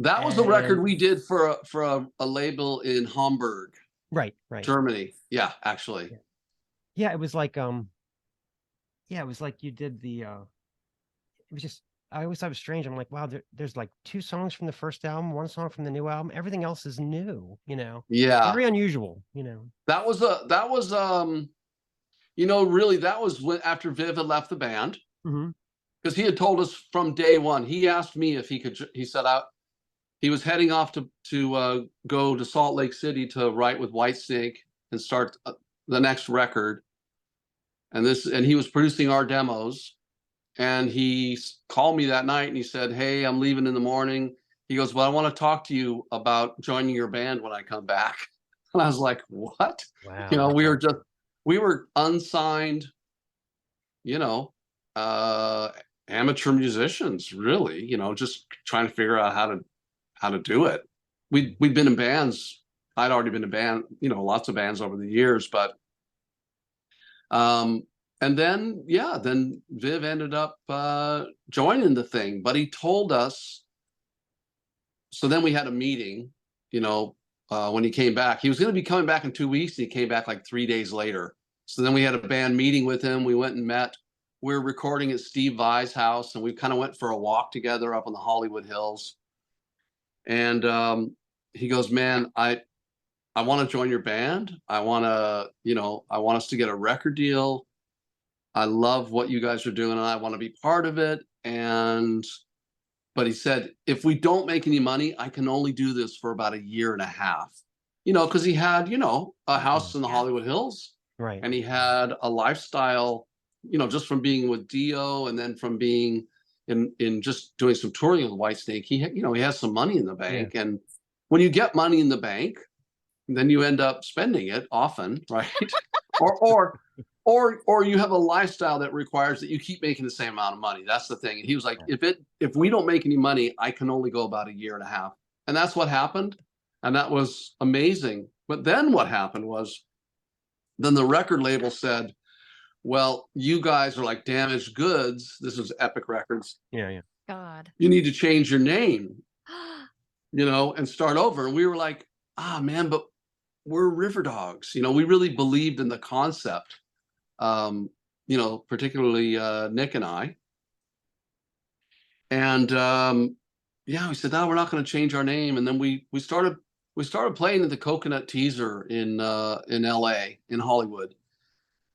That was the record we did for a label in Hamburg. Right. Germany. Yeah, actually. Yeah, it was like it was like you did the it was just, I always thought it was strange. I'm like, wow, there's like 2 songs from the first album, 1 song from the new album. Everything else is new, Yeah. Very unusual, That was really, that was when after Viv had left the band. Mm-hmm. because he had told us from day one. He asked me if he could. He said he was heading off to go to Salt Lake City to write with Whitesnake and start the next record. And he was producing our demos. And he called me that night and he said, "Hey, I'm leaving in the morning." He goes, "Well, I want to talk to you about joining your band when I come back." And I was like, "What?" Wow. You know, we were unsigned, you know, amateur musicians, really, you know, just trying to figure out how to do it. We'd been in bands. I'd already been in band, you know, lots of bands over the years, but and then Viv ended up joining the thing, but he told us. So then we had a meeting, you know, when he came back. He was going to be coming back in 2 weeks, and he came back like 3 days later. So then we had a band meeting with him. We went and met. We were recording at Steve Vai's house, and we kind of went for a walk together up on the Hollywood Hills. And he goes, "Man, I want to join your band. I want to, you know, I want us to get a record deal. I love what you guys are doing, and I want to be part of it." But he said, "If we don't make any money, I can only do this for about 1.5 years." You know, because he had, you know, a house in the Hollywood Hills. Right. And he had a lifestyle, you know, just from being with Dio and then from being in just doing some touring with Whitesnake. He has some money in the bank. Yeah. And when you get money in the bank, then you end up spending it often, right? or you have a lifestyle that requires that you keep making the same amount of money. That's the thing. And he was like, if we don't make any money, I can only go about 1.5 years. And that's what happened. And that was amazing. But then what happened was, then the record label said, "Well, you guys are like damaged goods." This was Epic Records. Yeah. God. "You need to change your name, you know, and start over." And we were like, man, but we're Riverdogs. You know, we really believed in the concept. You know, particularly Nick and I. And we said, "No, we're not going to change our name." And then we started playing at the Coconut Teaser in LA, in Hollywood.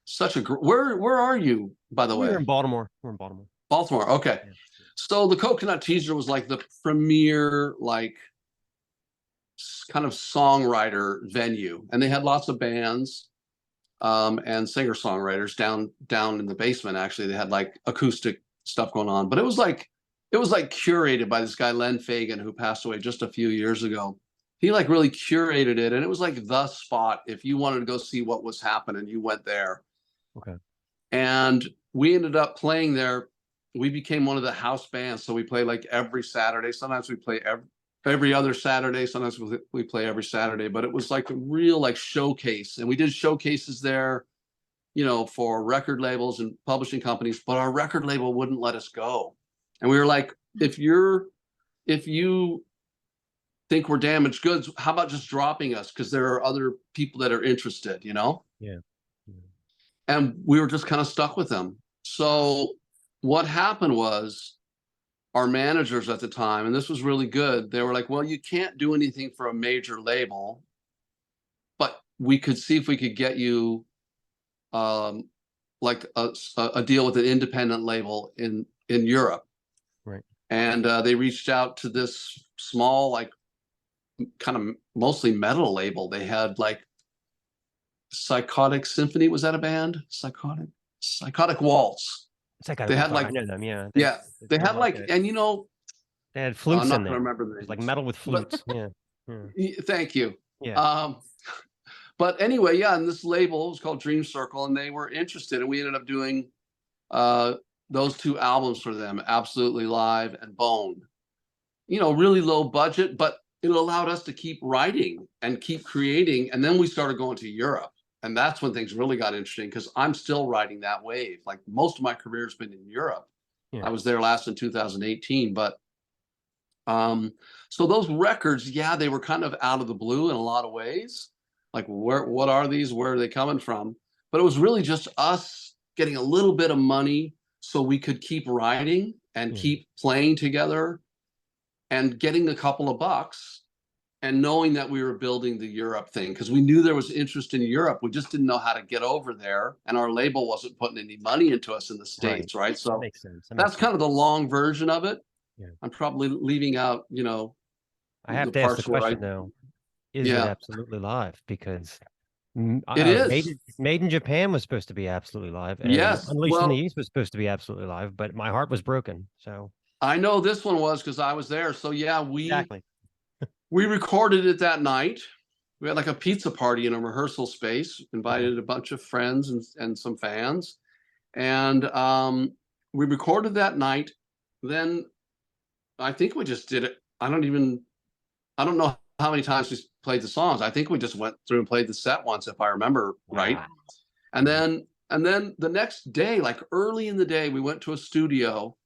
Such a where are you, by the way? We're in Baltimore. We're in Baltimore. Baltimore. Okay. Yeah. So the Coconut Teaser was like the premier, like, kind of songwriter venue, and they had lots of bands and singer-songwriters down in the basement. Actually, they had like acoustic stuff going on, but it was like curated by this guy Len Fagan, who passed away just a few years ago. He like really curated it, and it was like the spot if you wanted to go see what was happening. You went there. Okay. And we ended up playing there. We became one of the house bands, so we play like every Saturday. Sometimes we play every other Saturday. Sometimes we play every Saturday. But it was like a real like showcase, and we did showcases there, you know, for record labels and publishing companies. But our record label wouldn't let us go, and we were like, if you think we're damaged goods, how about just dropping us? Because there are other people that are interested, you know? Yeah. And we were just kind of stuck with them. So what happened was, our managers at the time, and this was really good, they were like, "Well, you can't do anything for a major label, but we could see if we could get you like a deal with an independent label in Europe." Right. And they reached out to this small, like, kind of mostly metal label. They had like Psychotic Symphony. Was that a band? Psychotic Waltz. They had like, I know them. Yeah. They had like, and you know, they had flutes in there. Remember the names. Like metal with flutes. Yeah. Thank you. Yeah. But anyway, and this label was called Dream Circle, and they were interested, and we ended up doing those 2 albums for them, Absolutely Live and Bone. You know, really low budget, but it allowed us to keep writing and keep creating. And then we started going to Europe. And that's when things really got interesting, because I'm still riding that wave. Like, most of my career has been in Europe. Yeah. I was there last in 2018. But so those records, they were kind of out of the blue in a lot of ways. Like, what are these? Where are they coming from? But it was really just us getting a little bit of money so we could keep writing and keep playing together and getting a couple of bucks. and knowing that we were building the Europe thing, because we knew there was interest in Europe. We just didn't know how to get over there. And our label wasn't putting any money into us in the States, right? That So makes sense. That that's makes kind sense. of the long version of it. Yeah. I'm probably leaving out, I have the to ask the parts where question though: Is it yeah, absolutely live? Because it is. Made in Japan was supposed to be absolutely live, and Yes. Unleashed in the Well, East was supposed to be absolutely live, but my heart was broken. So I know this one was because I was there. So yeah, exactly. we recorded it that night. We had like a pizza party in a rehearsal space, invited a bunch of friends and some fans. And we recorded that night. Then I think we just did it. I don't know how many times we played the songs. I think we just went through and played the set once, if I remember right. Wow. And then the next day, like early in the day, we went to a studio,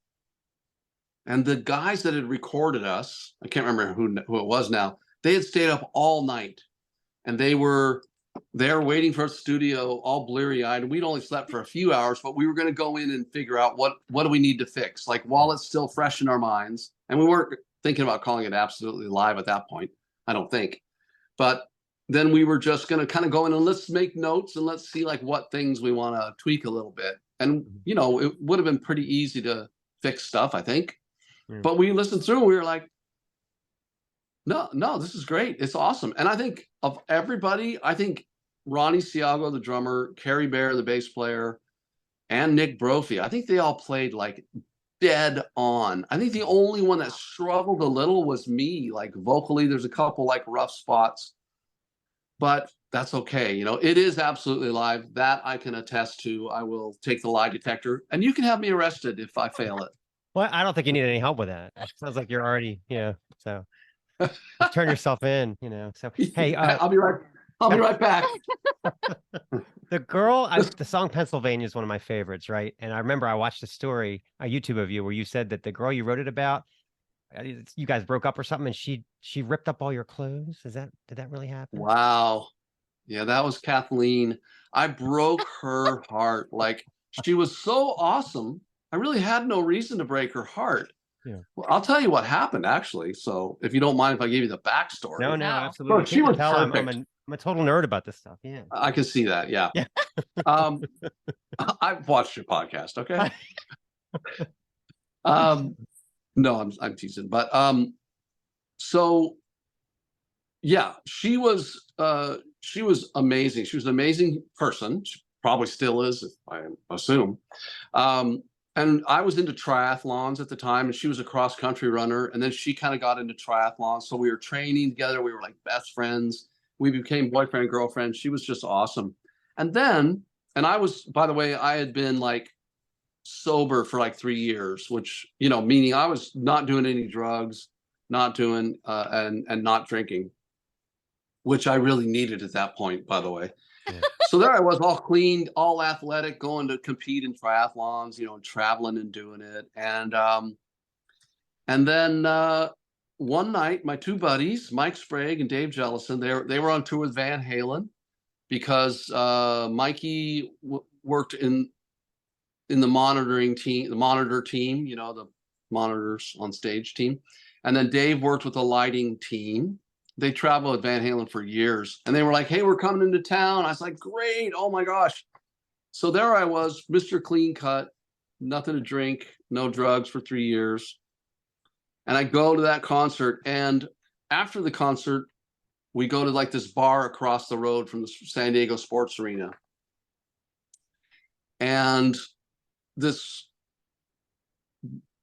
and the guys that had recorded us, I can't remember who it was now, they had stayed up all night, and they were there waiting for a studio, all bleary-eyed. And we'd only slept for a few hours, but we were going to go in and figure out what do we need to fix, like while it's still fresh in our minds. And we weren't thinking about calling it absolutely live at that point, I don't think. But then we were just going to kind of go in and let's make notes and let's see like what things we want to tweak a little bit. And it would have been pretty easy to fix stuff, I think. But we listened through and we were like, no, this is great. It's awesome. And I think of everybody, I think Ronnie Siago, the drummer, Kerry Bear, the bass player, and Nick Brophy, I think they all played like dead on. I think the only one that struggled a little was me, like vocally. There's a couple like rough spots, but that's okay. It is absolutely live. That I can attest to. I will take the lie detector, and you can have me arrested if I fail it. Well, I don't think you need any help with that. It sounds like you're already, so just turn yourself in, So hey, I'll be right back. The song Pennsylvania is one of my favorites, right? And I remember I watched a story, a YouTube of you, where you said that the girl you wrote it about, you guys broke up or something, and she ripped up all your clothes. Did that really happen? Wow. Yeah, that was Kathleen. I broke her heart. Like, she was so awesome. I really had no reason to break her heart. Yeah. Well, I'll tell you what happened, actually. So if you don't mind if I give you the backstory. No, No. absolutely. She was I'm perfect. a total nerd about this stuff. Yeah. I can see that. Yeah. Yeah. I've watched your podcast. Okay. No, I'm teasing, but so yeah, she was amazing. She was an amazing person. She probably still is, if I assume. And I was into triathlons at the time, and she was a cross country runner. And then she kind of got into triathlons. So we were training together. We were like best friends. We became boyfriend and girlfriend. She was just awesome. And I was, by the way, I had been like sober for like 3 years, which, meaning I was not doing any drugs, not doing, and not drinking, which I really needed at that point, by the way. Yeah. So there I was, all clean, all athletic, going to compete in triathlons, traveling and doing it. And then one night, my two buddies, Mike Sprague and Dave Jellison, they were on tour with Van Halen because Mikey worked in the monitoring team, the monitor team, the monitors on stage team. And then Dave worked with the lighting team. They traveled with Van Halen for years, and they were like, hey, we're coming into town. I was like, great. Oh my gosh. So there I was, Mr. Clean Cut, nothing to drink, no drugs for 3 years. And I go to that concert, and after the concert, we go to like this bar across the road from the San Diego Sports Arena. And this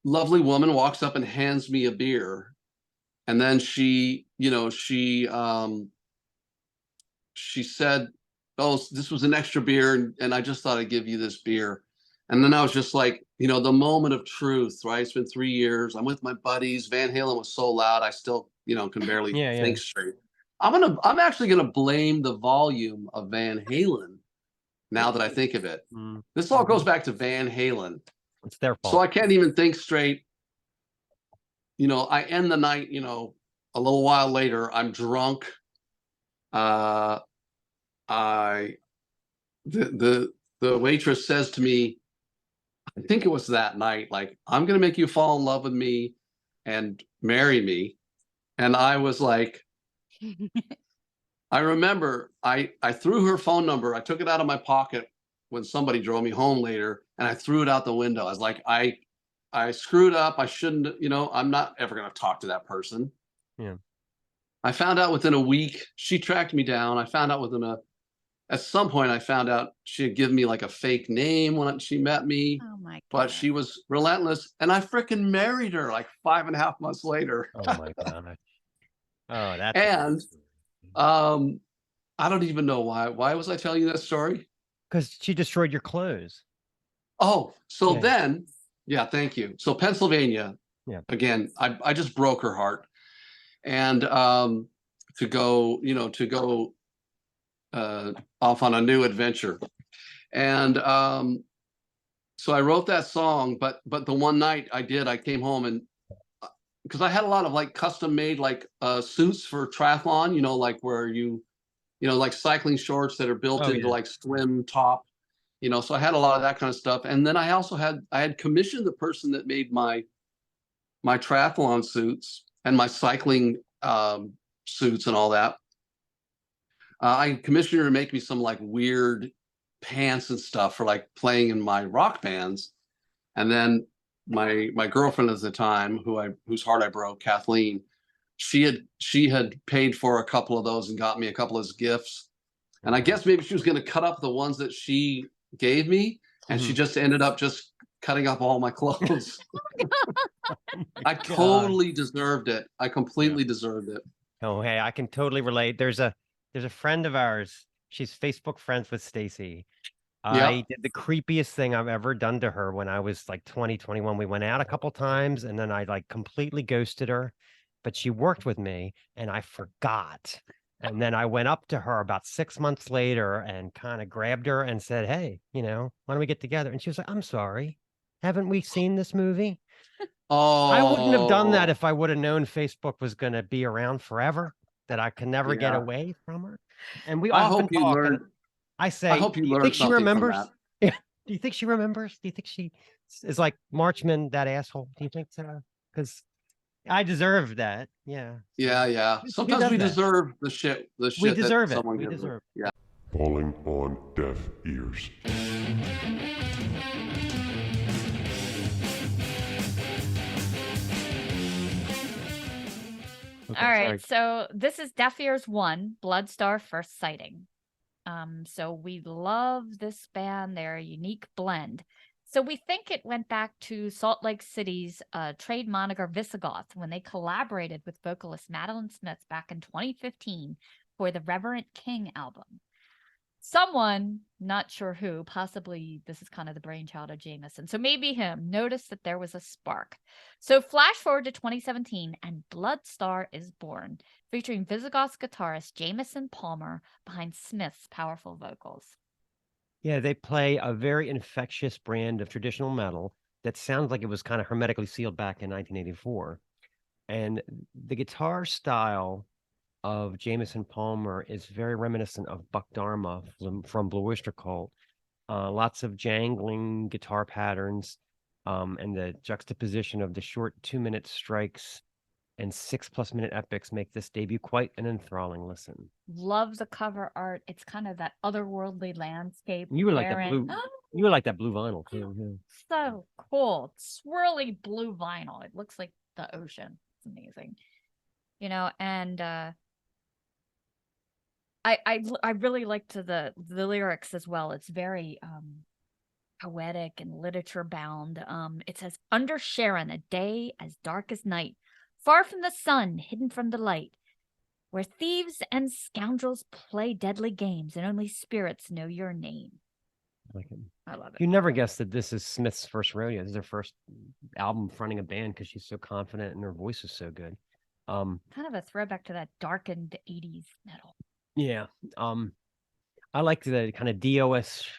lovely woman walks up and hands me a beer. And then she said, oh, this was an extra beer. And I just thought I'd give you this beer. And then I was just like, the moment of truth, right? It's been 3 years. I'm with my buddies. Van Halen was so loud. I still, can barely think straight. I'm actually going to blame the volume of Van Halen now that I think of it. This all goes back to Van Halen. It's their fault. So I can't even think straight. I end the night, a little while later, I'm drunk. The waitress says to me, I think it was that night, like, I'm going to make you fall in love with me and marry me. And I was like, I remember I threw her phone number. I took it out of my pocket when somebody drove me home later, and I threw it out the window. I was like, I screwed up. I shouldn't, I'm not ever going to talk to that person. Yeah. I found out within a week, she tracked me down. I found out at some point, I found out she had given me like a fake name when she met me, Oh my but God. she was relentless. And I freaking married her like 5.5 months later. Oh my God. Oh, that's And I don't even know why. Why was I telling you that story? because she destroyed your clothes. Oh, so Yeah. then, yeah, thank you. So Pennsylvania, Yeah. again, I just broke her heart. And to go off on a new adventure. And so I wrote that song, but the one night I came home and because I had a lot of like custom made like suits for triathlon, like where like cycling shorts that are built into like swim top, so I had a lot of that kind of stuff. And then I also had commissioned the person that made my triathlon suits and my cycling suits and all that. I commissioned her to make me some like weird pants and stuff for like playing in my rock bands. And then my girlfriend at the time, whose heart I broke, Kathleen, she had paid for a couple of those and got me a couple of gifts. And I guess maybe she was going to cut up the ones that she gave me, and she just ended up just cutting up all my clothes. I totally deserved it. I completely deserved it. Oh, hey, I can totally relate. There's a friend of ours. She's Facebook friends with Stacey. I did the creepiest thing I've ever done to her when I was like 20, 21. We went out a couple times and then I like completely ghosted her, but she worked with me and I forgot. And then I went up to her about 6 months later and kind of grabbed her and said, hey, why don't we get together? And she was like, I'm sorry. Haven't we seen this movie? Oh, I wouldn't have done that if I would have known Facebook was going to be around forever, that I could never get away from her. And we I often hope you talk. learned. I say, I hope you do you learned think she something from remembers? that. Yeah. Do you think she remembers? Do you think she is like Marchman, that asshole? Do you think so? Because I deserve that. Yeah. Yeah. Who Sometimes does we that? deserve the shit. We deserve that it. someone We gives us. deserve it. Yeah. Falling on deaf ears. Okay, All sorry. right, so this is Deaf Ears 1, Bloodstar First Sighting. So we love this band, their unique blend. So we think it went back to Salt Lake City's trade moniker Visigoth when they collaborated with vocalist Madeline Smith back in 2015 for the Reverent King album. Someone, not sure who, possibly this is kind of the brainchild of Jameson, so maybe him, noticed that there was a spark. So flash forward to 2017 and Bloodstar is born, featuring Visigoth's guitarist Jameson Palmer behind Smith's powerful vocals. Yeah, they play a very infectious brand of traditional metal that sounds like it was kind of hermetically sealed back in 1984. And the guitar style of Jameson Palmer is very reminiscent of Buck Dharma from Blue Oyster Cult. Lots of jangling guitar patterns, and the juxtaposition of the short 2-minute strikes and 6+ minute epics make this debut quite an enthralling listen. Love the cover art. It's kind of that otherworldly landscape. You were like that blue. You were like that blue vinyl too. Yeah. So cool. Swirly blue vinyl. It looks like the ocean. It's amazing. And I really liked the lyrics as well. It's very poetic and literature bound. It says, under Sharon, a day as dark as night, far from the sun, hidden from the light, where thieves and scoundrels play deadly games and only spirits know your name. Like it. I love it. You never guessed that this is Smith's first rodeo. This is her first album fronting a band because she's so confident and her voice is so good. Kind of a throwback to that darkened 80s metal. Yeah. I like the kind of Dio-ish.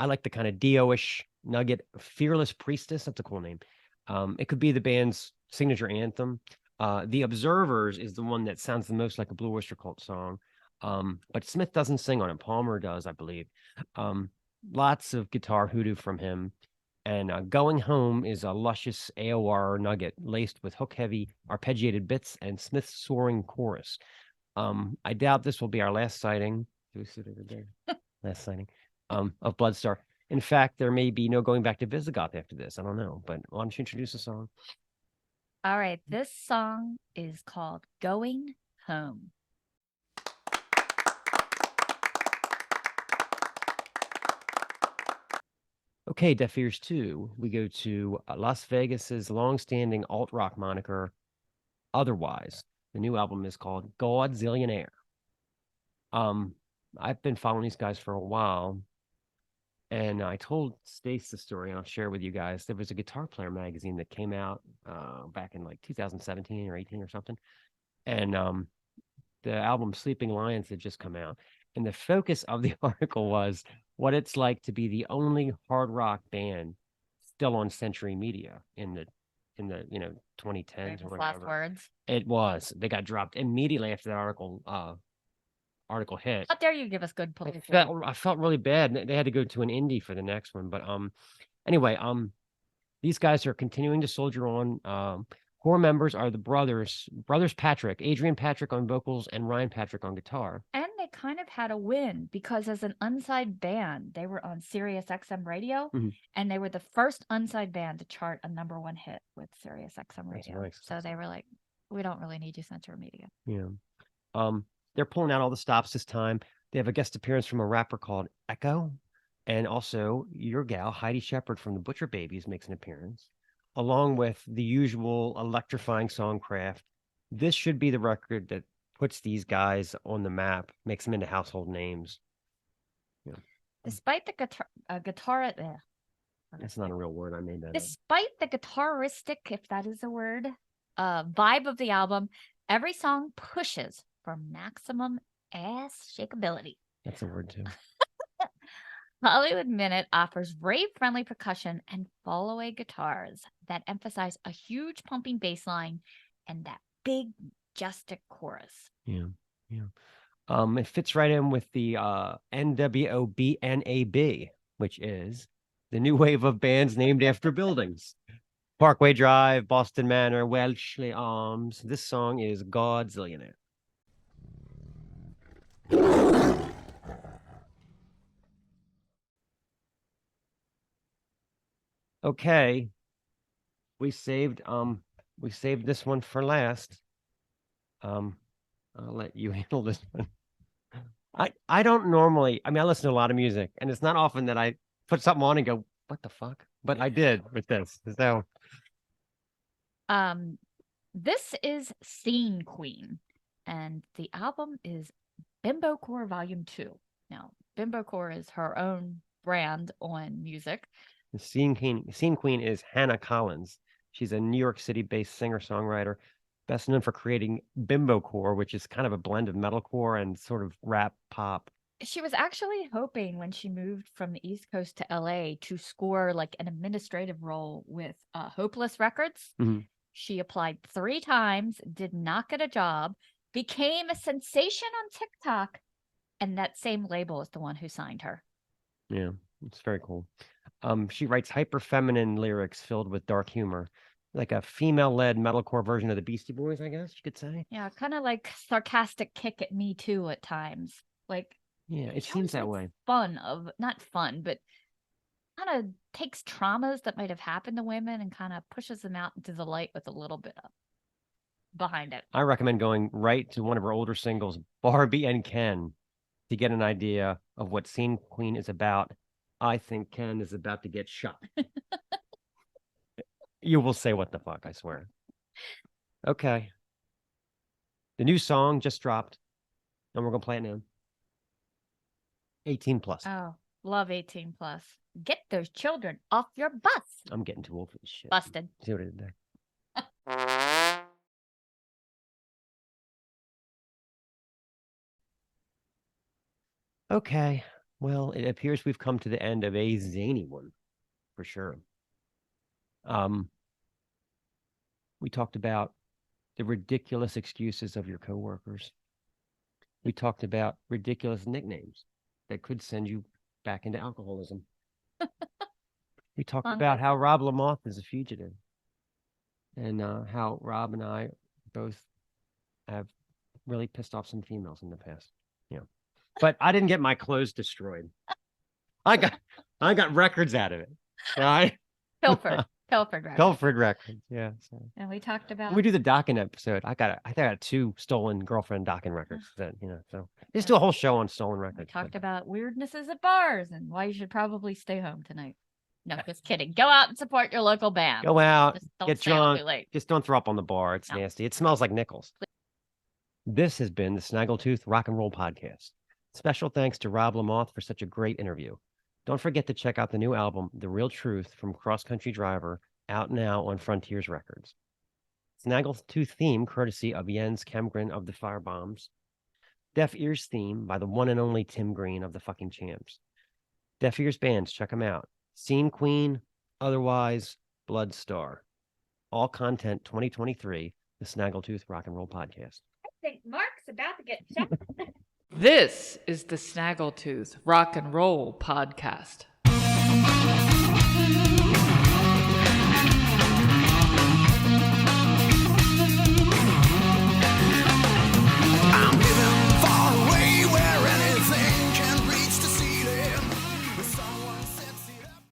I like the kind of Dio-ish nugget. Fearless Priestess. That's a cool name. It could be the band's signature anthem. The Observers is the one that sounds the most like a Blue Oyster Cult song. But Smith doesn't sing on it. Palmer does, I believe. Lots of guitar hoodoo from him. And Going Home is a luscious AOR nugget laced with hook-heavy arpeggiated bits and Smith's soaring chorus. I doubt this will be our last sighting. Do we sit over there? Last sighting of Bloodstar. In fact, there may be no going back to Visigoth after this. I don't know, but why don't you introduce the song? All right, this song is called Going Home. Okay, Deaf Ears 2. We go to Las Vegas's long-standing alt-rock moniker, Otherwise. The new album is called Godzillionaire. I've been following these guys for a while, and I told Stace the story, and I'll share with you guys. There was a Guitar Player magazine that came out back in like 2017 or 18 or something, and the album Sleeping Lions had just come out, and the focus of the article was what it's like to be the only hard rock band still on Century Media in the 2010s or Famous last whatever. words. It was. They got dropped immediately after the article hit. How dare you give us good publicity? I felt really bad. They had to go to an indie for the next one, but anyway, these guys are continuing to soldier on. Core members are the brothers Patrick, Adrian Patrick on vocals, and Ryan Patrick on guitar. And they kind of had a win because as an unsigned band, they were on Sirius XM radio, and they were the first unsigned band to chart a #1 hit with Sirius XM radio. nice. So they were like, we don't really need you, Central Media. Yeah. They're pulling out all the stops this time. They have a guest appearance from a rapper called Echo, and also your gal Heidi Shepard from the Butcher Babies makes an appearance, along with the usual electrifying songcraft. This should be the record that puts these guys on the map, makes them into household names. Yeah. Despite the guitar, That's not a real word. I made that up. despite the guitaristic, if that is a word, vibe of the album, every song pushes for maximum ass shakeability. That's a word too. Hollywood Minute offers rave-friendly percussion and fall-away guitars that emphasize a huge pumping bass line and that big, majestic chorus. Yeah. It fits right in with the NWOBNAB, which is the new wave of bands named after buildings. Parkway Drive, Boston Manor, Wellesley Arms. This song is Godzillionaire. Okay. We saved this one for last. I'll let you handle this one. I don't normally, I listen to a lot of music, and it's not often that I put something on and go, what the fuck? But I did with this. So this is Scene Queen, and the album is Bimbo Core Volume 2. Now, Bimbo Core is her own brand on music. the scene queen is Hannah Collins. She's a New York City-based singer-songwriter, best known for creating Bimbo Core, which is kind of a blend of metalcore and sort of rap pop. She was actually hoping when she moved from the East Coast to LA to score like an administrative role with Hopeless Records. She applied 3 times, did not get a job, became a sensation on TikTok, and that same label is the one who signed her. Yeah, it's very cool. She writes hyper feminine lyrics filled with dark humor, like a female-led metalcore version of the Beastie Boys, I guess you could say. Yeah, kind of like sarcastic kick at me too at times. Like, yeah, it seems that way. Not fun, but kind of takes traumas that might have happened to women and kind of pushes them out into the light with a little bit of behind it. I recommend going right to one of her older singles, Barbie and Ken, to get an idea of what Scene Queen is about. I think Ken is about to get shot. You will say what the fuck, I swear. Okay. The new song just dropped, and we're going to play it now. 18 plus. Oh, love 18 plus. Get those children off your bus. I'm getting too old for this shit. Busted. See what I did there? Okay. Well, it appears we've come to the end of a zany one, for sure. We talked about the ridiculous excuses of your coworkers. We talked about ridiculous nicknames that could send you back into alcoholism. We talked about how Rob Lamothe is a fugitive, and how Rob and I both have really pissed off some females in the past. Yeah. But I didn't get my clothes destroyed. I got records out of it. Right? Pilford record. Pilford records. Yeah. So. And we talked about When we do the docking episode, I think I got 2 stolen girlfriend docking records. That so just do a whole show on stolen we records. talked about weirdnesses at bars and why you should probably stay home tonight. No, just kidding. Go out and support your local band. Go out, Just don't get stay out drunk. too late. Just don't throw up on the bar. It's No. nasty. It smells like nickels. This has been the Snaggletooth Rock and Roll Podcast. Special thanks to Rob Lamothe for such a great interview. Don't forget to check out the new album, The Real Truth from Cross Country Driver, out now on Frontiers Records. Snaggletooth theme courtesy of Jens Kemgren of the Firebombs. Deaf Ears theme by the one and only Tim Green of the fucking Champs. Deaf Ears bands, check them out. Scene Queen, Otherwise, Blood Star. All content 2023, the Snaggletooth Rock and Roll Podcast. I think Mark's about to get shot. This is the Snaggletooth Rock and Roll Podcast.